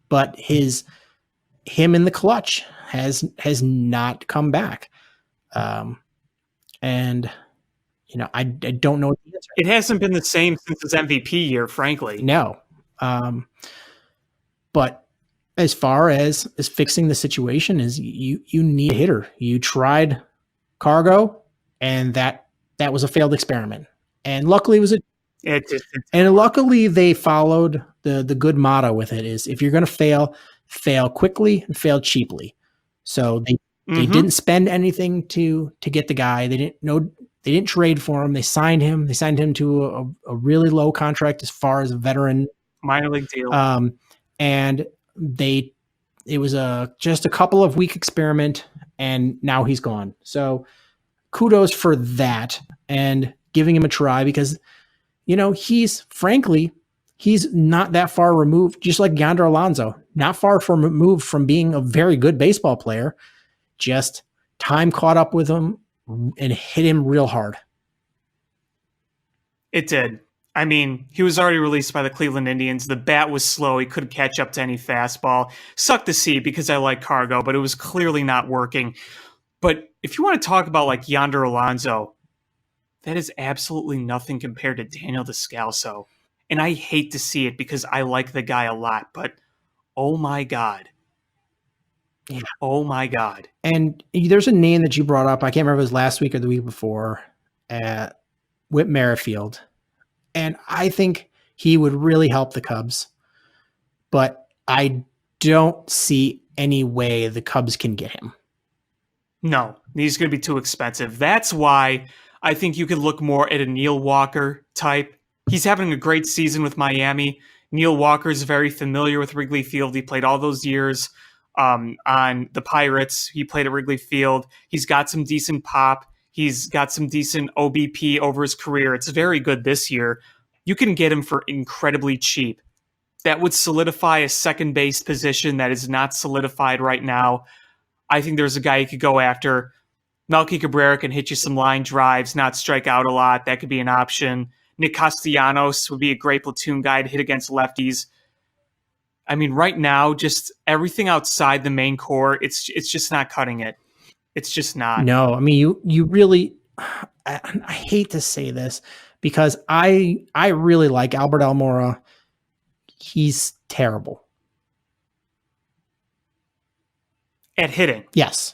C: but him in the clutch has not come back. And I don't know what the answer is.
D: It hasn't been the same since his MVP year, frankly.
C: No. But as far as fixing the situation is, you need a hitter. You tried Cargo, and that was a failed experiment. And luckily luckily they followed the good motto with it is, if you're going to fail quickly and fail cheaply. So they didn't spend anything to get the guy. They didn't trade for him. They signed him. They signed him to a really low contract as far as a veteran
D: minor league deal.
C: And it was just a couple of week experiment, and now he's gone. So kudos for that and giving him a try, because he's not that far removed, just like Yonder Alonso, not far from removed from being a very good baseball player. Just time caught up with him and hit him real hard.
D: It did. I mean, he was already released by the Cleveland Indians. The bat was slow. He couldn't catch up to any fastball. Sucked to see because I like Cargo, but it was clearly not working. But if you want to talk about like Yonder Alonso, that is absolutely nothing compared to Daniel Descalso. And I hate to see it because I like the guy a lot, but oh my God.
C: Yeah.
D: Oh my God.
C: And there's a name that you brought up. I can't remember if it was last week or the week before, Whit Merrifield. And I think he would really help the Cubs, but I don't see any way the Cubs can get him.
D: No, he's going to be too expensive. That's why I think you could look more at a Neil Walker type. He's having a great season with Miami. Neil Walker's very familiar with Wrigley Field. He played all those years on the Pirates. He played at Wrigley Field. He's got some decent pop. He's got some decent OBP over his career. It's very good this year. You can get him for incredibly cheap. That would solidify a second base position that is not solidified right now. I think there's a guy you could go after. Melky Cabrera can hit you some line drives, not strike out a lot. That could be an option. Nick Castellanos would be a great platoon guy to hit against lefties. I mean, right now, just everything outside the main core, it's just not cutting it. It's just not.
C: No, I mean, you really, I hate to say this because I really like Albert Almora. He's terrible
D: at hitting.
C: Yes.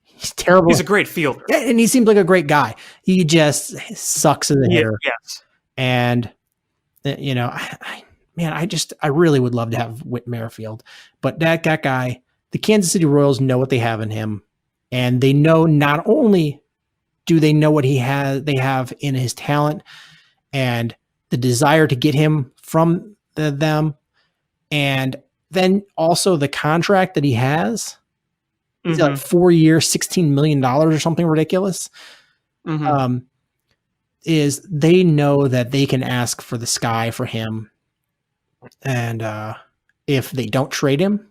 C: He's terrible.
D: He's a great fielder.
C: And he seems like a great guy. He just sucks as a hitter.
D: Yes.
C: And, I really would love to have Whit Merrifield. But that guy, the Kansas City Royals know what they have in him. And they know not only do they know what they have in his talent, and the desire to get him from them, and then also the contract that he has. He's like 4 years, $16 million or something ridiculous. Is they know that they can ask for the sky for him. And if they don't trade him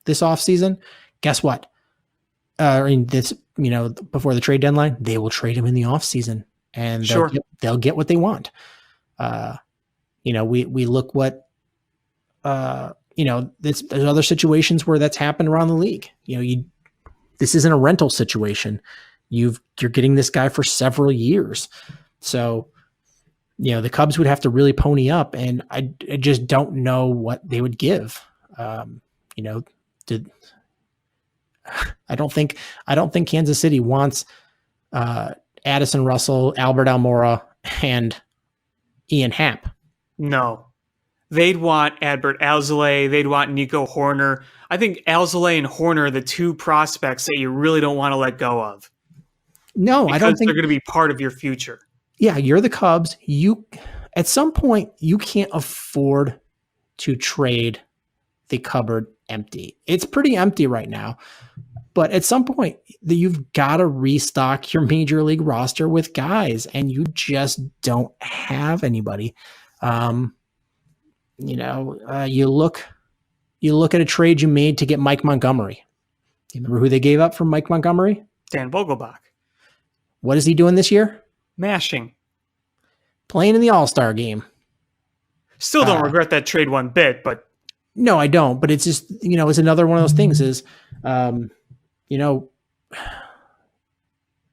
C: this offseason, guess what? Before the trade deadline, they will trade him in the offseason, and they'll get what they want. We look what, there's other situations where that's happened around the league. This isn't a rental situation. You're getting this guy for several years. So, the Cubs would have to really pony up, and I just don't know what they would give. I don't think Kansas City wants Addison Russell, Albert Almora, and Ian Happ.
D: No. They'd want Adbert Alzolay. They'd want Nico Horner. I think Alzolay and Horner are the two prospects that you really don't want to let go of.
C: No, I don't think
D: they're going to be part of your future.
C: Yeah, you're the Cubs. At some point, you can't afford to trade the cupboard empty. It's pretty empty right now. But at some point, you've got to restock your major league roster with guys, and you just don't have anybody. You look at a trade you made to get Mike Montgomery. You remember who they gave up for Mike Montgomery?
D: Dan Vogelbach.
C: What is he doing this year?
D: Mashing.
C: Playing in the All-Star game.
D: Still don't regret that trade one bit, but...
C: No, I don't. But it's just, it's another one of those things is,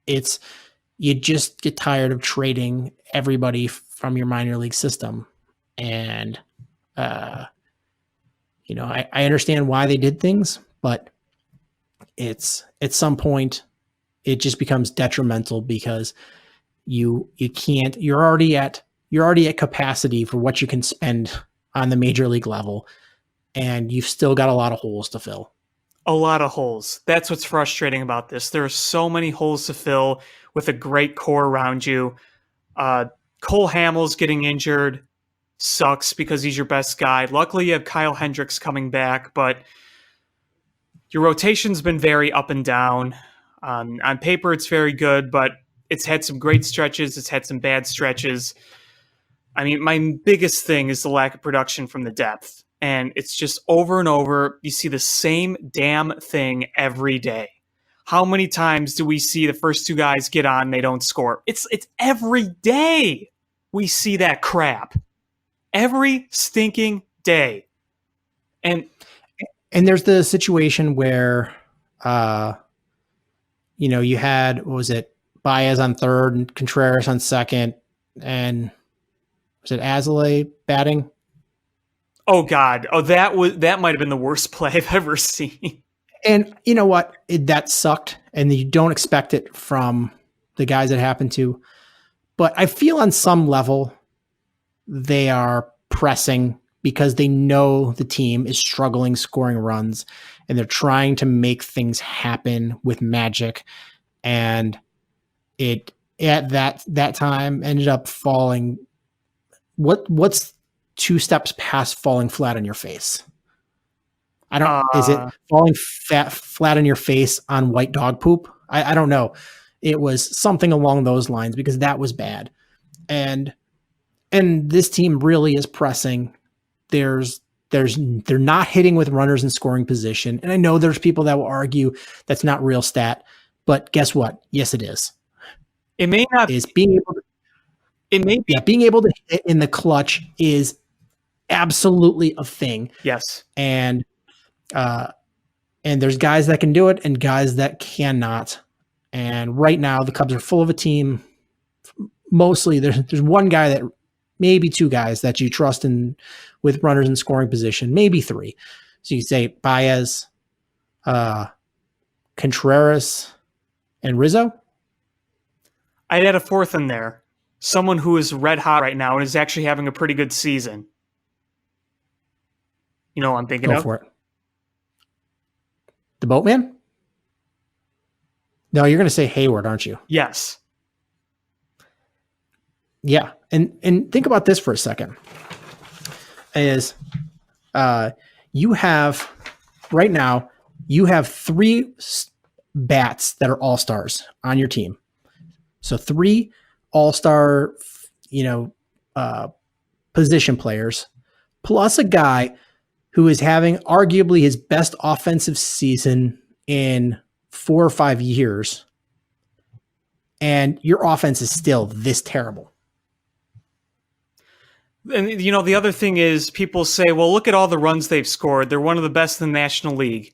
C: it's, you just get tired of trading everybody from your minor league system. And, I understand why they did things, but it's at some point it just becomes detrimental because you can't, you're already at capacity for what you can spend on the major league level. And you've still got a lot of holes to fill.
D: A lot of holes. That's what's frustrating about this. There are so many holes to fill with a great core around you. Cole Hamels getting injured sucks because he's your best guy. Luckily, you have Kyle Hendricks coming back, but your rotation's been very up and down. On paper, it's very good, but it's had some great stretches. It's had some bad stretches. I mean, my biggest thing is the lack of production from the depth. And it's just over and over. You see the same damn thing every day. How many times do we see the first two guys get on, they don't score? It's every day we see that crap. Every stinking day. And
C: there's the situation where, you had, what was it? Baez on third and Contreras on second. And was it Alzolay batting?
D: Oh God! Oh, that might have been the worst play I've ever seen.
C: And you know what? That sucked, and you don't expect it from the guys that happened to. But I feel on some level they are pressing because they know the team is struggling scoring runs, and they're trying to make things happen with magic. And it at that time ended up falling. What's 2 steps past falling flat on your face? I don't. Is it falling flat on your face on white dog poop? I don't know. It was something along those lines because that was bad. And this team really is pressing. They're not hitting with runners in scoring position. And I know there's people that will argue that's not real stat, but guess what? Yes, it is.
D: It may not
C: is being able to.
D: It may be.
C: Yeah, being able to hit in the clutch is absolutely a thing.
D: Yes.
C: And there's guys that can do it and guys that cannot. And right now the Cubs are full of a team. Mostly there's one guy that maybe 2 guys that you trust in with runners in scoring position, maybe 3. So you say Baez, Contreras, and Rizzo.
D: I'd add a 4th in there. Someone who is red hot right now and is actually having a pretty good season. You know what I'm thinking of?
C: Go for it. The Boatman? No, you're going to say Hayward, aren't you?
D: Yes.
C: Yeah. And think about this for a second is you have right now, you have three bats that are all-stars on your team. So three all-star, position players, plus a guy who is having arguably his best offensive season in 4 or 5 years. And your offense is still this terrible.
D: And the other thing is people say, well, look at all the runs they've scored. They're one of the best in the National League.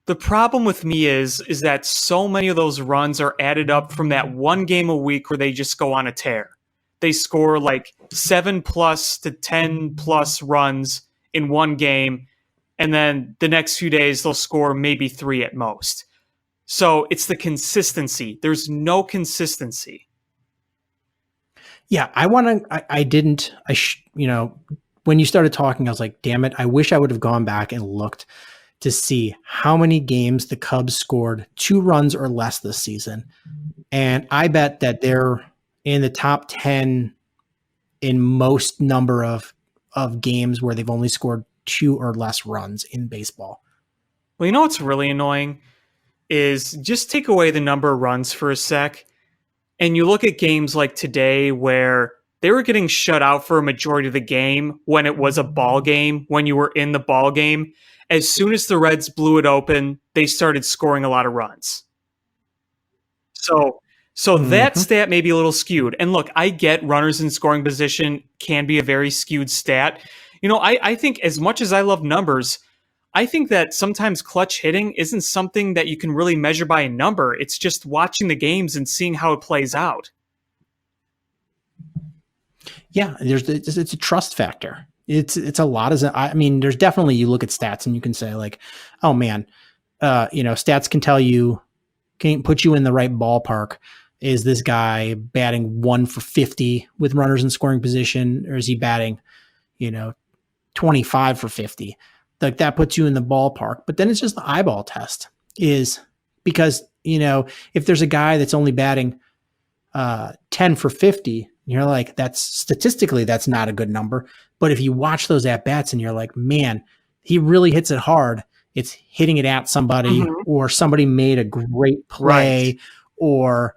D: The problem with me is that so many of those runs are added up from that one game a week where they just go on a tear. They score like 7+ to 10+ runs in one game, and then the next few days they'll score maybe 3 at most. So it's the consistency. There's no consistency.
C: Yeah, when you started talking, I was like, damn it, I wish I would have gone back and looked to see how many games the Cubs scored 2 runs or less this season. And I bet that they're in the top 10 in most number of games where they've only scored 2 or less runs in baseball.
D: Well, you know what's really annoying is just take away the number of runs for a sec. And you look at games like today where they were getting shut out for a majority of the game when it was a ball game, when you were in the ball game. As soon as the Reds blew it open, they started scoring a lot of runs. So that stat may be a little skewed. And look, I get runners in scoring position can be a very skewed stat. I think as much as I love numbers, I think that sometimes clutch hitting isn't something that you can really measure by a number. It's just watching the games and seeing how it plays out.
C: Yeah, it's a trust factor. It's a lot. There's definitely, you look at stats and you can say like, oh man, stats can put you in the right ballpark. Is this guy batting 1 for 50 with runners in scoring position, or is he batting, 25 for 50? Like that puts you in the ballpark. But then it's just the eyeball test, is because, if there's a guy that's only batting 10 for 50, you're like, that's not a good number. But if you watch those at bats and you're like, man, he really hits it hard. It's hitting it at somebody, or somebody made a great play,
D: Right.
C: or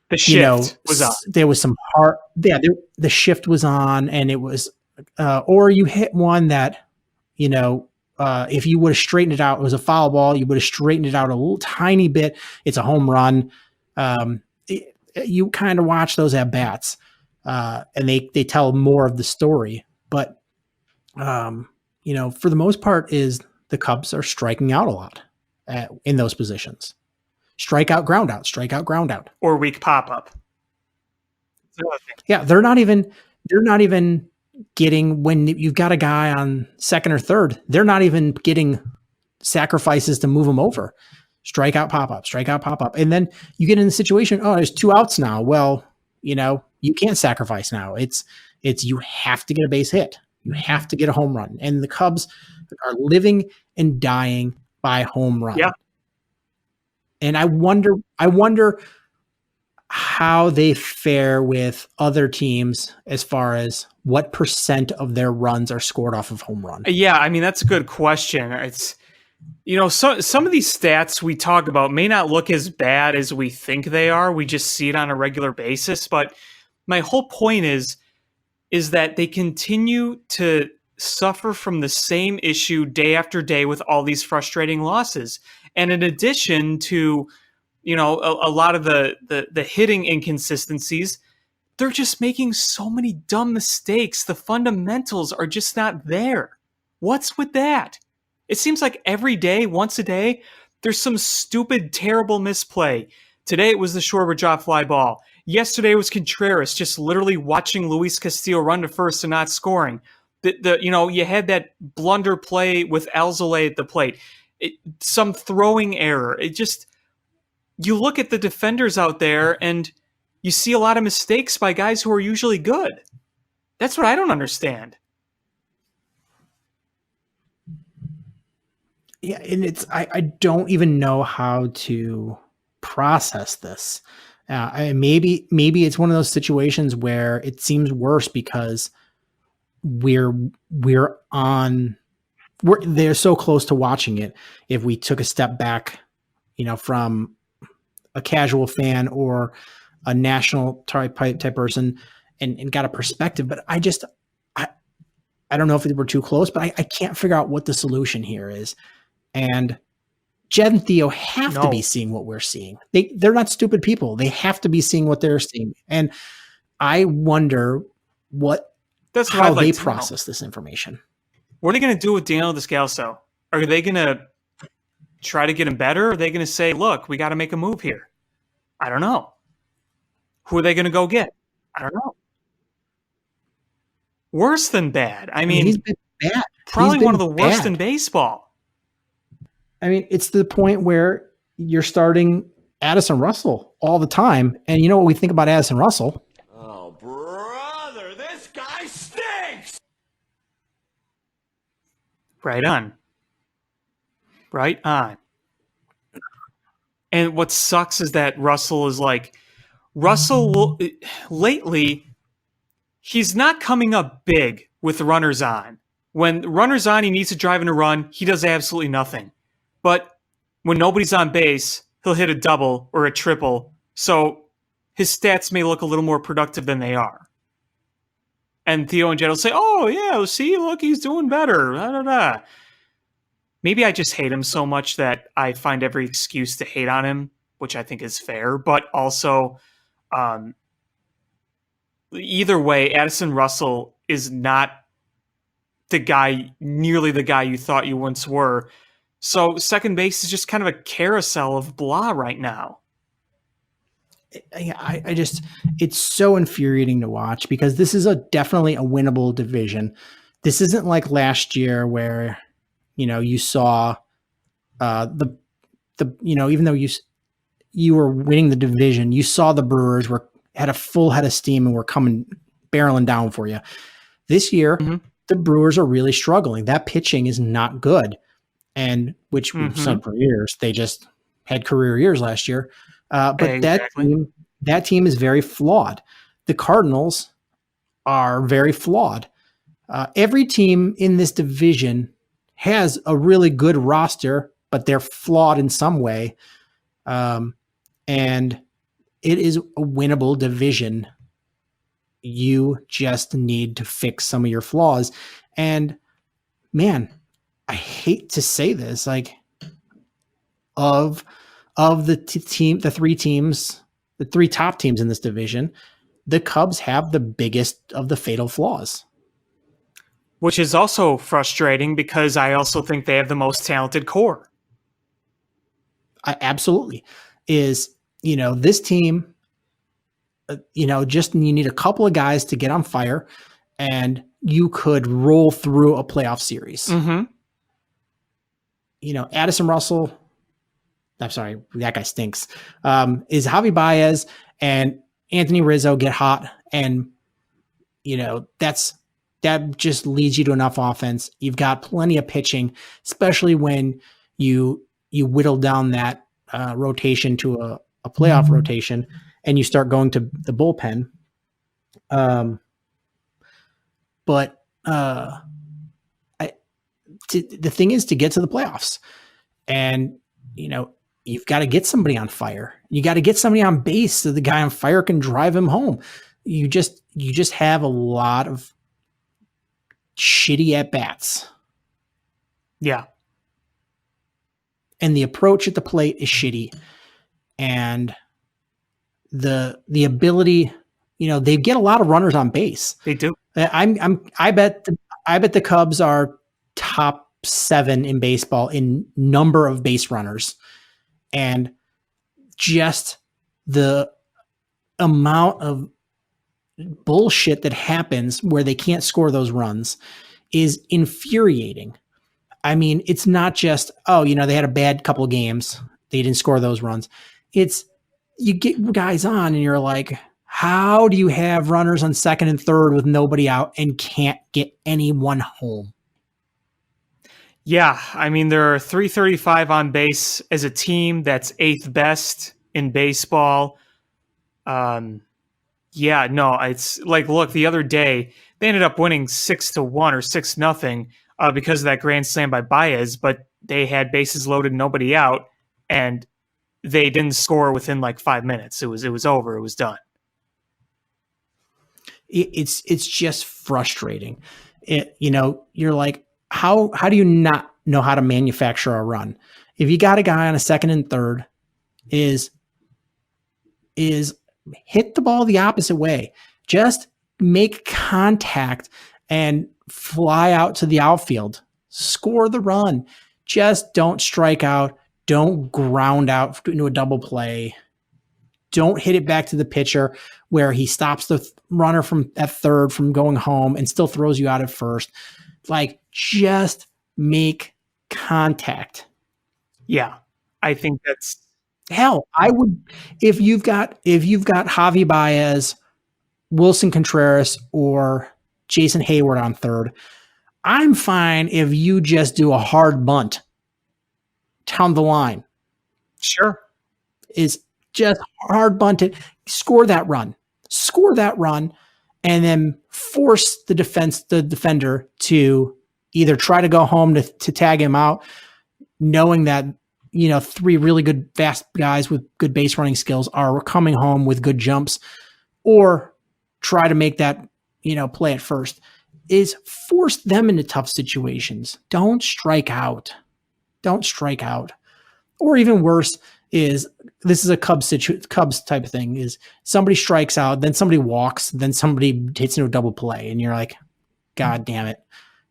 D: the shift was on.
C: There was some hard, the shift was on, and it was, or you hit one that, if you would have straightened it out, it was a foul ball. You would have straightened it out a little tiny bit. It's a home run. You kind of watch those at bats, and they tell more of the story. But, for the most part, is the Cubs are striking out a lot in those positions. Strikeout, ground out, strikeout, ground out,
D: or weak pop up.
C: Yeah, they're not even getting, when you've got a guy on second or third, they're not even getting sacrifices to move them over. Strikeout, pop up. And then you get in the situation, oh, there's 2 outs now. Well, you can't sacrifice now. It's you have to get a base hit. You have to get a home run. And the Cubs are living and dying by home run.
D: Yeah.
C: And I wonder how they fare with other teams as far as what % of their runs are scored off of home run.
D: Yeah, that's a good question. It's some of these stats we talk about may not look as bad as we think they are. We just see it on a regular basis. But my whole point is that they continue to suffer from the same issue day after day with all these frustrating losses. And in addition to, a lot of the hitting inconsistencies, they're just making so many dumb mistakes. The fundamentals are just not there. What's with that? It seems like every day, once a day, there's some stupid, terrible misplay. Today it was the Schwarber drop fly ball. Yesterday was Contreras just literally watching Luis Castillo run to first and not scoring. You had that blunder play with Alzolay at the plate. Some throwing error. You look at the defenders out there and you see a lot of mistakes by guys who are usually good. That's what I don't understand.
C: Yeah, and I don't even know how to process this. Maybe it's one of those situations where it seems worse because they're so close to watching it. If we took a step back, from a casual fan or a national type person and got a perspective, but I don't know if we're too close, but I can't figure out what the solution here is. And Jed and Theo have to be seeing what we're seeing. They're not stupid people. They have to be seeing what they're seeing. And I wonder how they process this information.
D: What are they going to do with Daniel Descalso? Are they going to try to get him better? Or are they going to say, look, we got to make a move here? I don't know. Who are they going to go get? I don't know. Worse than bad. I mean,
C: he's been bad.
D: Probably one of the worst in baseball.
C: I mean, it's to the point where you're starting Addison Russell all the time. And you know what we think about Addison Russell?
E: Oh, brother, this guy stinks!
D: Right on. Right on. And what sucks is that lately, he's not coming up big with runners on. When runners on, he needs to drive in a run. He does absolutely nothing. But when nobody's on base, he'll hit a double or a triple. So his stats may look a little more productive than they are. And Theo and Jed will say, oh, yeah, see, look, he's doing better. Da, da, da. Maybe I just hate him so much that I find every excuse to hate on him, which I think is fair. But also, either way, Addison Russell is not nearly the guy you thought you once were. So second base is just kind of a carousel of blah right now.
C: I just, it's so infuriating to watch because this is definitely a winnable division. This isn't like last year where, you saw even though you were winning the division, you saw the Brewers had a full head of steam and were barreling down for you. This year, the Brewers are really struggling. That pitching is not good. And which we've said for years, they just had career years last year. But exactly. that team is very flawed. The Cardinals are very flawed. Every team in this division has a really good roster, but they're flawed in some way. And it is a winnable division. You just need to fix some of your flaws. And man, I hate to say this, like of the three top teams in this division, the Cubs have the biggest of the fatal flaws.
D: Which is also frustrating because I also think they have the most talented core.
C: Absolutely. This team, just you need a couple of guys to get on fire and you could roll through a playoff series. Addison Russell, I'm sorry, that guy stinks. Is Javi Baez and Anthony Rizzo get hot and, that just leads you to enough offense. You've got plenty of pitching, especially when you whittle down that rotation to a playoff rotation and you start going to the bullpen. The thing is to get to the playoffs and, you've got to get somebody on fire. You got to get somebody on base so the guy on fire can drive him home. You just have a lot of shitty at bats.
D: Yeah.
C: And the approach at the plate is shitty. And the ability, they get a lot of runners on base.
D: They do.
C: I bet the Cubs are top 7 in baseball in number of base runners. And just the amount of bullshit that happens where they can't score those runs is infuriating. I mean, it's not just, they had a bad couple of games. They didn't score those runs. It's you get guys on and you're like, how do you have runners on second and third with nobody out and can't get anyone home?
D: Yeah, I mean, there are 335 on base as a team. That's 8th best in baseball. Yeah, no, it's like, look, the other day they ended up winning 6-1 or 6-0 because of that grand slam by Baez, but they had bases loaded, nobody out, and they didn't score within like 5 minutes. It was over. It was done.
C: It's just frustrating. You're like, how do you not know how to manufacture a run? If you got a guy on a second and third, is hit the ball the opposite way. Just make contact and fly out to the outfield. Score the run. Just don't strike out. Don't ground out into a double play. Don't hit it back to the pitcher where he stops the runner from at third from going home and still throws you out at first. Like, just make contact.
D: Yeah, I think that's
C: Hell, I would if you've got Javi Baez, Wilson Contreras, or Jason Hayward on third. I'm fine if you just do a hard bunt down the line.
D: sure.
C: Is just hard bunt it, score that run, and then force the defender to either try to go home to tag him out, knowing that three really good fast guys with good base running skills are coming home with good jumps, or try to make that play at first. Is force them into tough situations. Don't strike out. Or even worse is, this is a Cubs type of thing, is somebody strikes out, then somebody walks, then somebody hits into a double play, and you're like, God damn it.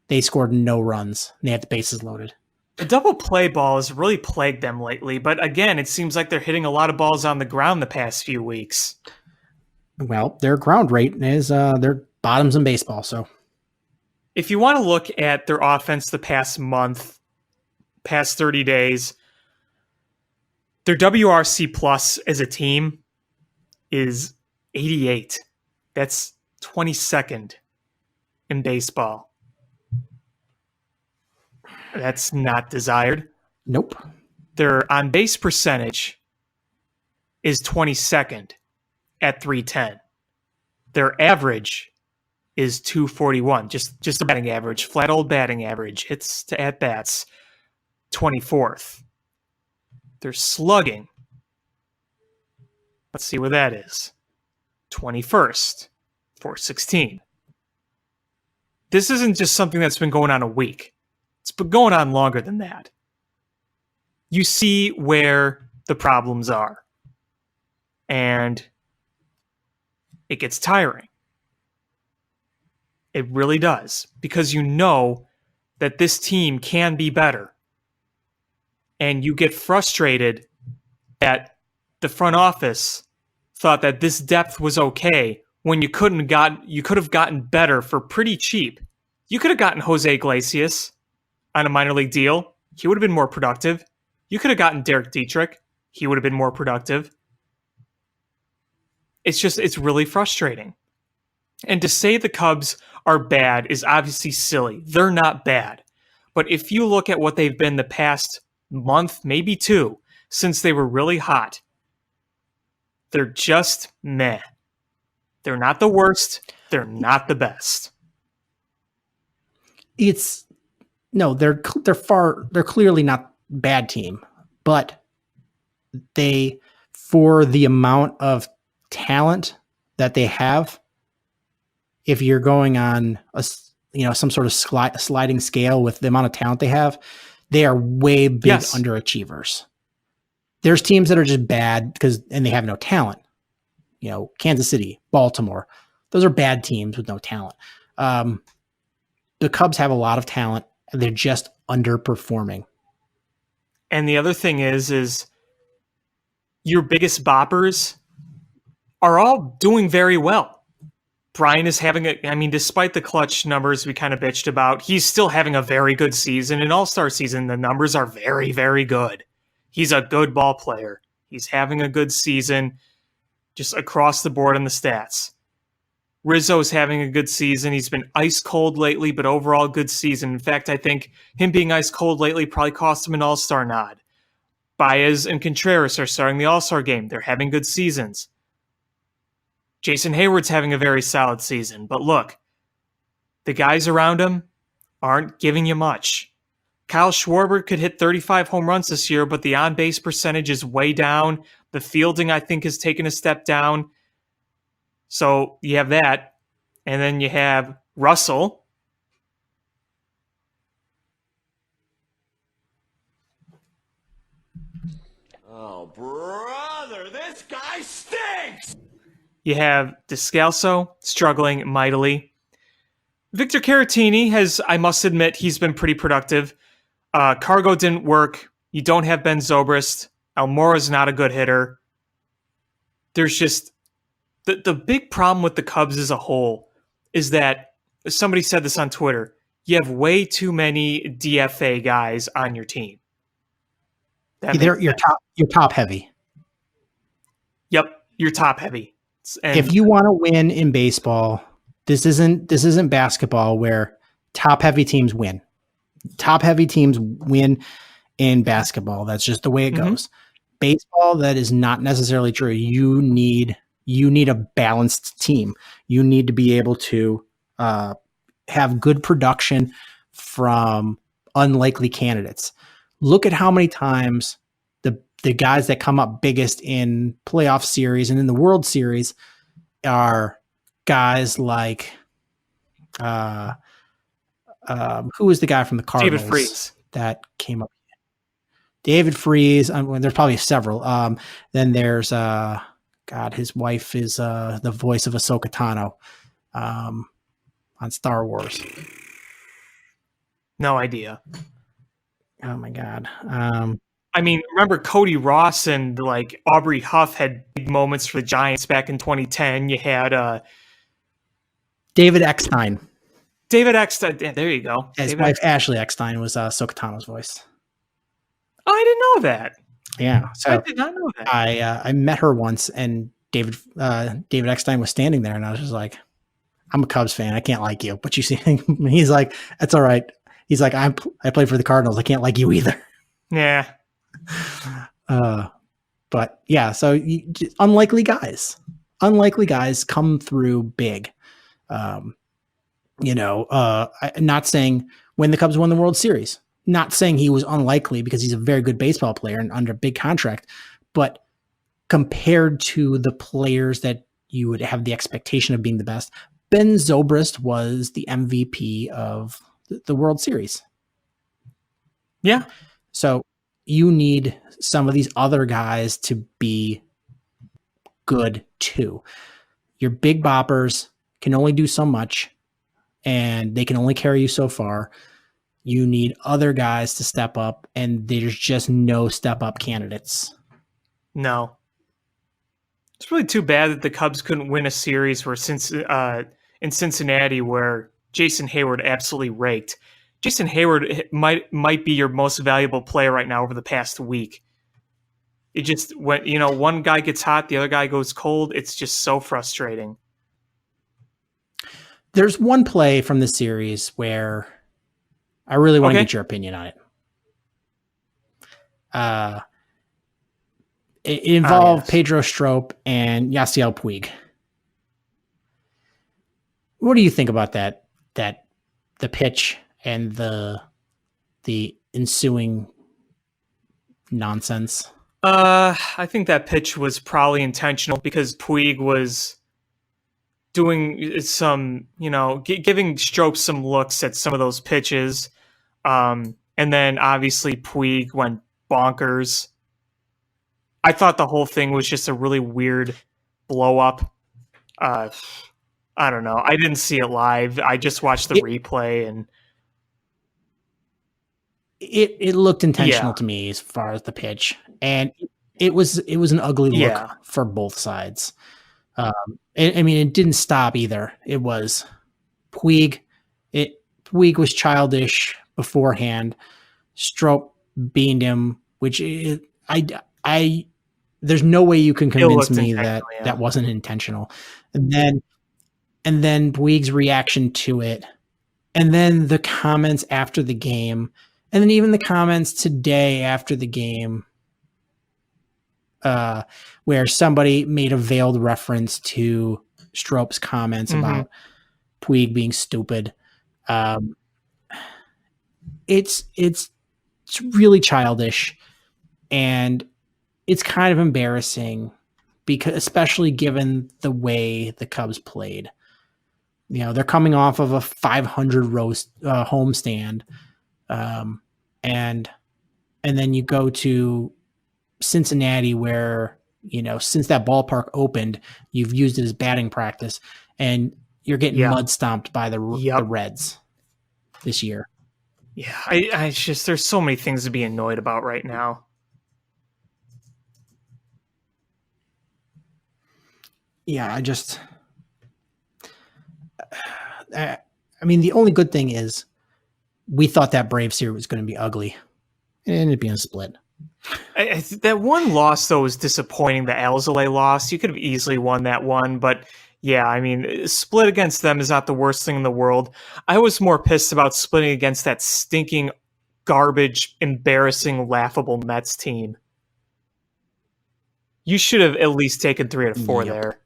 C: They scored no runs. They had the bases loaded.
D: The double play ball has really plagued them lately, but again, it seems like they're hitting a lot of balls on the ground the past few weeks.
C: Well, their ground rate is their bottoms in baseball, so.
D: If you want to look at their offense the past month, past 30 days, their WRC plus as a team is 88. That's 22nd in baseball. That's not desired.
C: Nope.
D: Their on-base percentage is 22nd at 310. Their average is 241, just a batting average, flat old batting average. Hits to at-bats, 24th. Their slugging, let's see where that is. 21st, 416. This isn't just something that's been going on a week. It's been going on longer than that. You see where the problems are. And it gets tiring. It really does. Because you know that this team can be better. And you get frustrated that the front office thought that this depth was okay when you could have gotten better for pretty cheap. You could have gotten Jose Iglesias on a minor league deal. He would have been more productive. You could have gotten Derek Dietrich. He would have been more productive. It's really frustrating. And to say the Cubs are bad is obviously silly. They're not bad. But if you look at what they've been the past month, maybe two, since they were really hot, they're just meh. They're not the worst. They're not the best.
C: They're clearly not bad team, but they, for the amount of talent that they have, if you're going on some sort of sliding scale with the amount of talent they have, they are way big underachievers. There's teams that are just bad and they have no talent. Kansas City, Baltimore, those are bad teams with no talent. The Cubs have a lot of talent, and they're just underperforming.
D: And the other thing is your biggest boppers are all doing very well. Brian is having despite the clutch numbers we kind of bitched about, he's still having a very good season. In All-Star season, the numbers are very, very good. He's a good ball player. He's having a good season just across the board on the stats. Rizzo's having a good season. He's been ice cold lately, but overall good season. In fact, I think him being ice cold lately probably cost him an All-Star nod. Baez and Contreras are starting the All-Star game. They're having good seasons. Jason Hayward's having a very solid season, but look, the guys around him aren't giving you much. Kyle Schwarber could hit 35 home runs this year, but the on-base percentage is way down. The fielding, I think, has taken a step down. So you have that. And then you have Russell.
E: Oh, brother, this guy stinks!
D: You have Descalso struggling mightily. Victor Caratini has, I must admit, he's been pretty productive. Cargo didn't work. You don't have Ben Zobrist. Almora's not a good hitter. There's just the big problem with the Cubs as a whole is that somebody said this on Twitter. You have way too many DFA guys on your team.
C: You're top heavy.
D: Yep, you're top heavy. And
C: if you want to win in baseball, this isn't basketball where top heavy teams win. Top heavy teams win in basketball. That's just the way it goes. Baseball, that is not necessarily true. You need a balanced team. You need to be able to have good production from unlikely candidates. Look at how many times the guys that come up biggest in playoff series and in the World Series are guys like who was the guy from the Cardinals?
D: David Freese.
C: That came up. David Freese. There's probably several. Then there's his wife is the voice of Ahsoka Tano on Star Wars.
D: No idea.
C: Oh my God.
D: I mean, remember Cody Ross and like Aubrey Huff had big moments for the Giants back in 2010. You had
C: David Eckstein.
D: David Eckstein. There you go.
C: His wife Ashley Eckstein was Ahsoka Tano's voice.
D: Oh, I didn't know that.
C: Yeah, so
D: I did not know that.
C: I met her once, and David Eckstein was standing there, and I was just like, "I'm a Cubs fan. I can't like you, but you see," he's like, "That's all right." He's like, I played for the Cardinals. I can't like you either.
D: Yeah.
C: But yeah, so unlikely guys come through big. Not saying when the Cubs won the World Series, not saying he was unlikely because he's a very good baseball player and under big contract, but compared to the players that you would have the expectation of being the best, Ben Zobrist was the MVP of the World Series.
D: Yeah.
C: So you need some of these other guys to be good too. Your big boppers can only do so much, and they can only carry you so far. You need other guys to step up, and there's just no step up candidates.
D: No. It's really too bad that the Cubs couldn't win a series in Cincinnati where Jason Hayward absolutely raked. Jason Hayward might be your most valuable player right now over the past week. It just when one guy gets hot, the other guy goes cold. It's just so frustrating.
C: There's one play from the series where I really want to get your opinion on it. It involved Pedro Strop and Yasiel Puig. What do you think about that? The pitch and the ensuing nonsense?
D: I think that pitch was probably intentional because Puig was doing some, giving Strop some looks at some of those pitches. And then obviously Puig went bonkers. I thought the whole thing was just a really weird blow up. I don't know. I didn't see it live. I just watched the replay, and
C: it looked intentional to me as far as the pitch, and it was an ugly look for both sides. It didn't stop either. It was Puig. Puig was childish beforehand. Strop beaned him, which there's no way you can convince me that wasn't intentional. And then Puig's reaction to it, and then the comments after the game, and then even the comments today after the game, where somebody made a veiled reference to Strope's comments about Puig being stupid. It's really childish, and it's kind of embarrassing because, especially given the way the Cubs played. You know, they're coming off of a 500 homestand, and then you go to Cincinnati, where, you know, since that ballpark opened, you've used it as batting practice, and you're getting mud stomped by the Reds this year.
D: Yeah, I just, there's so many things to be annoyed about right now.
C: Yeah, I mean, the only good thing is we thought that Braves series was going to be ugly. It ended up being a split.
D: That one loss, though, was disappointing. The Alzolay loss, you could have easily won that one, but yeah, I mean, split against them is not the worst thing in the world. I was more pissed about splitting against that stinking, garbage, embarrassing, laughable Mets team. You should have at least taken 3 out of 4 there.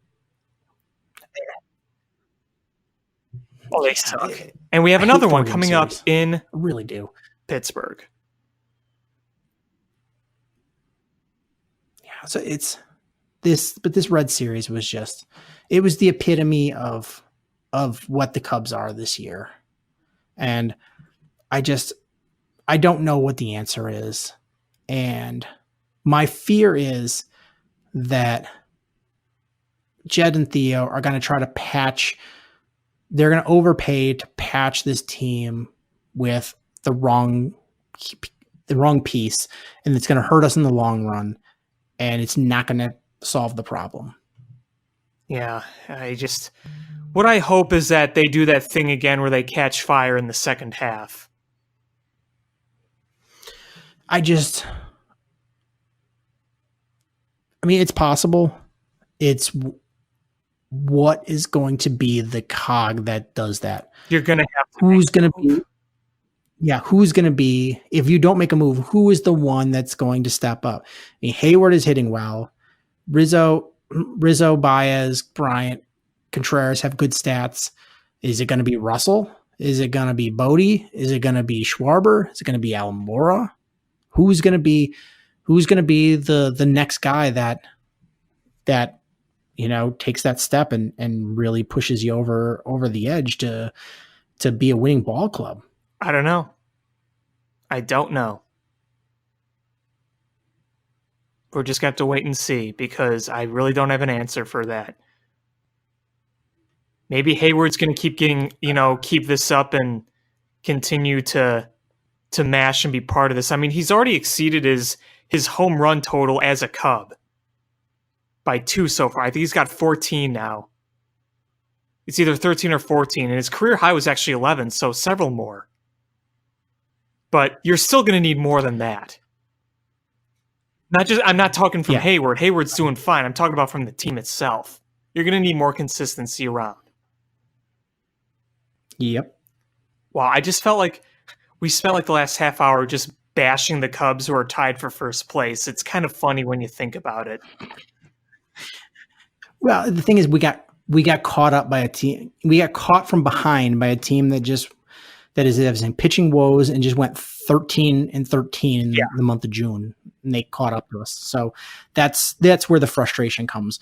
D: Well, they suck. And we have another one coming up in
C: really do
D: Pittsburgh.
C: Yeah, so it's this, but this Red Series was just, it was the epitome of what the Cubs are this year. And I don't know what the answer is. And my fear is that Jed and Theo are going to try to patch, they're going to overpay to patch this team with the wrong piece, and it's going to hurt us in the long run, and it's not going to solve the problem.
D: Yeah, what I hope is that they do that thing again where they catch fire in the second half.
C: I mean, it's possible. It's what is going to be the cog that does that?
D: You're going to have to.
C: Who's going to be, if you don't make a move, who is the one that's going to step up? I mean, Hayward is hitting well. Rizzo, Baez, Bryant, Contreras have good stats. Is it going to be Russell? Is it going to be Bodie? Is it going to be Schwarber? Is it going to be Almora? Who's going to be the next guy that you know takes that step and really pushes you over the edge to be a winning ball club?
D: I don't know. We're just going to have to wait and see, because I really don't have an answer for that. Maybe Hayward's going to keep this up and continue to mash and be part of this. I mean, he's already exceeded his home run total as a Cub by 2 so far. I think he's got 14 now. It's either 13 or 14, and his career high was actually 11, so several more. But you're still going to need more than that. I'm not talking from Hayward. Hayward's doing fine. I'm talking about from the team itself. You're going to need more consistency around.
C: Yep.
D: Wow, I just felt like we spent like the last half hour just bashing the Cubs, who are tied for first place. It's kind of funny when you think about it.
C: Well, the thing is, we got caught up by a team. We got caught from behind by a team that is having pitching woes and just went 13-13 in the month of June, and they caught up to us. So that's where the frustration comes.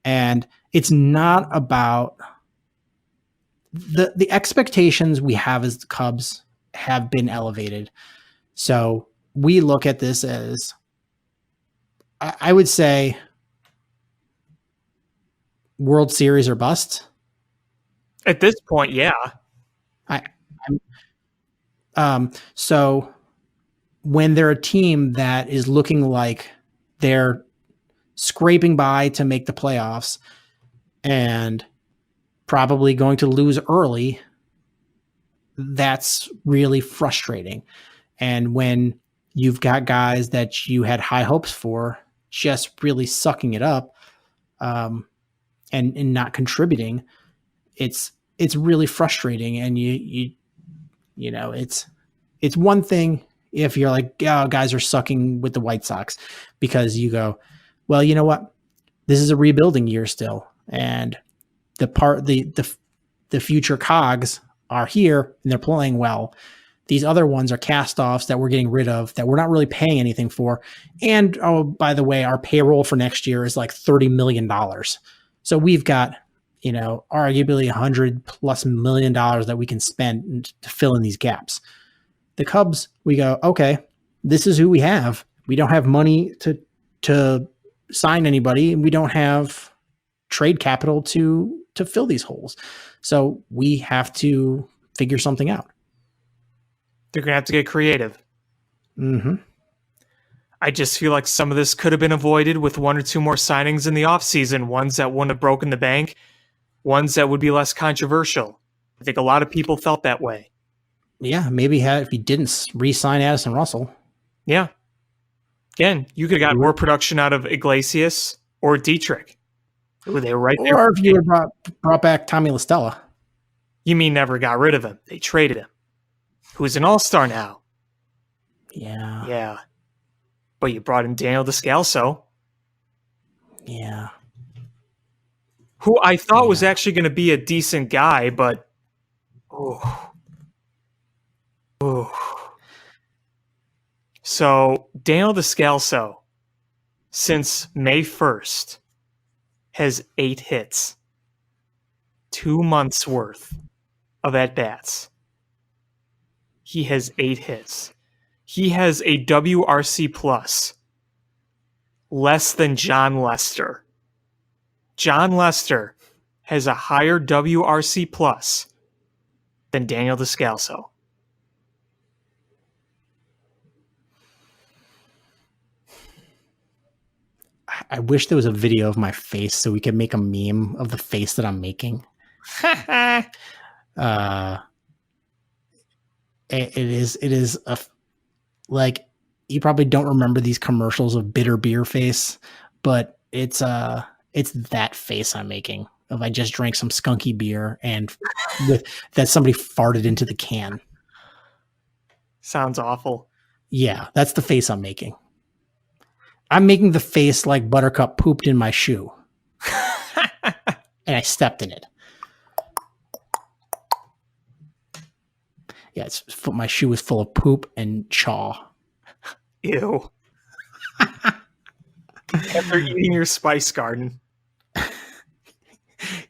C: And it's not about the expectations we have as the Cubs have been elevated. So we look at this as, I would say, World Series or bust.
D: At this point, yeah.
C: So when they're a team that is looking like they're scraping by to make the playoffs and probably going to lose early, that's really frustrating. And when you've got guys that you had high hopes for just really sucking it up, and not contributing, it's really frustrating. And you know, it's one thing if you're like, oh, guys are sucking with the White Sox, because you go, well, you know what? This is a rebuilding year still. And the future cogs are here and they're playing well. These other ones are cast-offs that we're getting rid of, that we're not really paying anything for. And, oh, by the way, our payroll for next year is like $30 million. So we've got, arguably $100+ million that we can spend to fill in these gaps. The Cubs, we go, okay, this is who we have. We don't have money to sign anybody, and we don't have trade capital to fill these holes. So we have to figure something out.
D: They're going to have to get creative.
C: Mm-hmm.
D: I just feel like some of this could have been avoided with one or two more signings in the offseason, ones that wouldn't have broken the bank, ones that would be less controversial. I think a lot of people felt that way.
C: Yeah, maybe if he didn't re-sign Addison Russell.
D: Yeah. Again, you could have got more production out of Iglesias or Dietrich. Ooh, they were right there.
C: Or if you would have brought back Tommy La Stella.
D: You mean never got rid of him? They traded him. Who's an all-star now.
C: Yeah.
D: Yeah. But you brought in Daniel Descalso.
C: Yeah.
D: Who I thought was actually going to be a decent guy, but... Oh. So, Daniel Descalso, since May 1st, has 8 hits. 2 months worth of at-bats. He has 8 hits. He has a WRC plus less than John Lester. John Lester has a higher WRC plus than Daniel Descalso.
C: I wish there was a video of my face so we could make a meme of the face that I'm making. It is like, you probably don't remember these commercials of bitter beer face, but it's that face I'm making of I just drank some skunky beer and that somebody farted into the can.
D: Sounds awful.
C: Yeah, that's the face I'm making. I'm making the face like Buttercup pooped in my shoe. And I stepped in it. Yeah, my shoe was full of poop and chaw.
D: Ew. After eating your Spice Garden.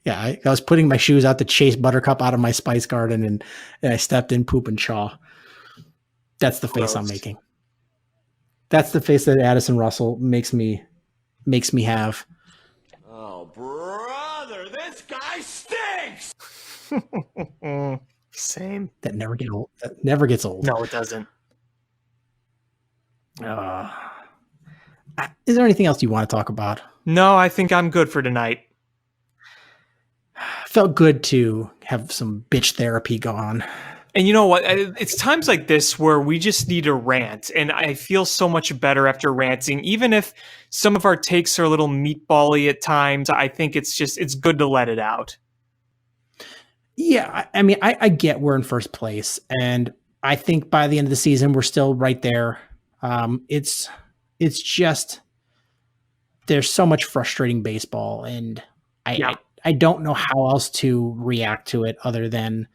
C: Yeah, I was putting my shoes out to chase Buttercup out of my Spice Garden, and I stepped in poop and chaw. That's the face I'm making. That's the face that Addison Russell makes me have.
E: Oh, brother, this guy stinks!
D: Same.
C: That never gets old.
D: No, it doesn't.
C: Is there anything else you want to talk about?
D: No, I think I'm good for tonight.
C: Felt good to have some bitch therapy go on.
D: And you know what? It's times like this where we just need to rant. And I feel so much better after ranting. Even if some of our takes are a little meatball-y at times, I think it's good to let it out.
C: Yeah, I mean, I get we're in first place. And I think by the end of the season, we're still right there. It's just, there's so much frustrating baseball. And I don't know how else to react to it other than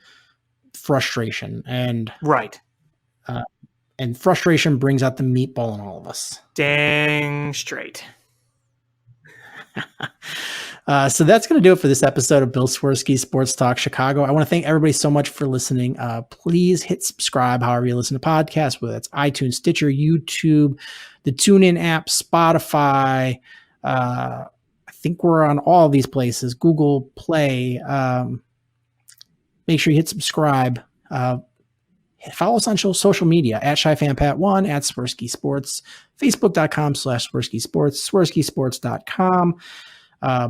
C: frustration. And
D: right.
C: And frustration brings out the meatball in all of us.
D: Dang straight.
C: So that's going to do it for this episode of Bill Swirsky Sports Talk Chicago. I want to thank everybody so much for listening. Please hit subscribe however you listen to podcasts, whether it's iTunes, Stitcher, YouTube, the TuneIn app, Spotify. I think we're on all these places, Google Play. Make sure you hit subscribe. Follow us on social media at ShyFanPat1, at Swirsky Sports, Facebook.com/Swirsky Sports, SwirskySports.com.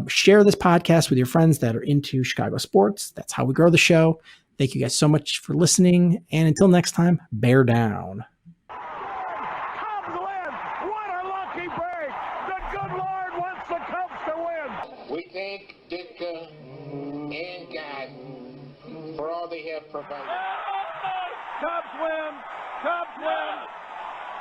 C: Share this podcast with your friends that are into Chicago sports. That's how we grow the show. Thank you guys so much for listening. And until next time, bear down.
F: Cubs win! What a lucky break! The good Lord wants the Cubs to win!
G: We thank Ditka and God for all they have provided.
F: Cubs win! Cubs win!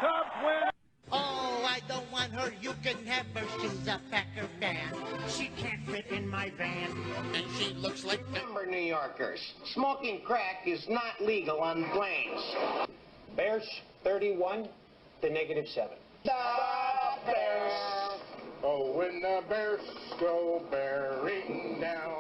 F: Cubs win!
G: Oh, I
H: don't want her, you can have her. She's a Packer fan. She can't fit in my van. And she looks like
G: Remember, New Yorkers, smoking crack is not legal on planes. Bears 31 to -7. The Bears.
F: Oh, when the Bears go bearing down.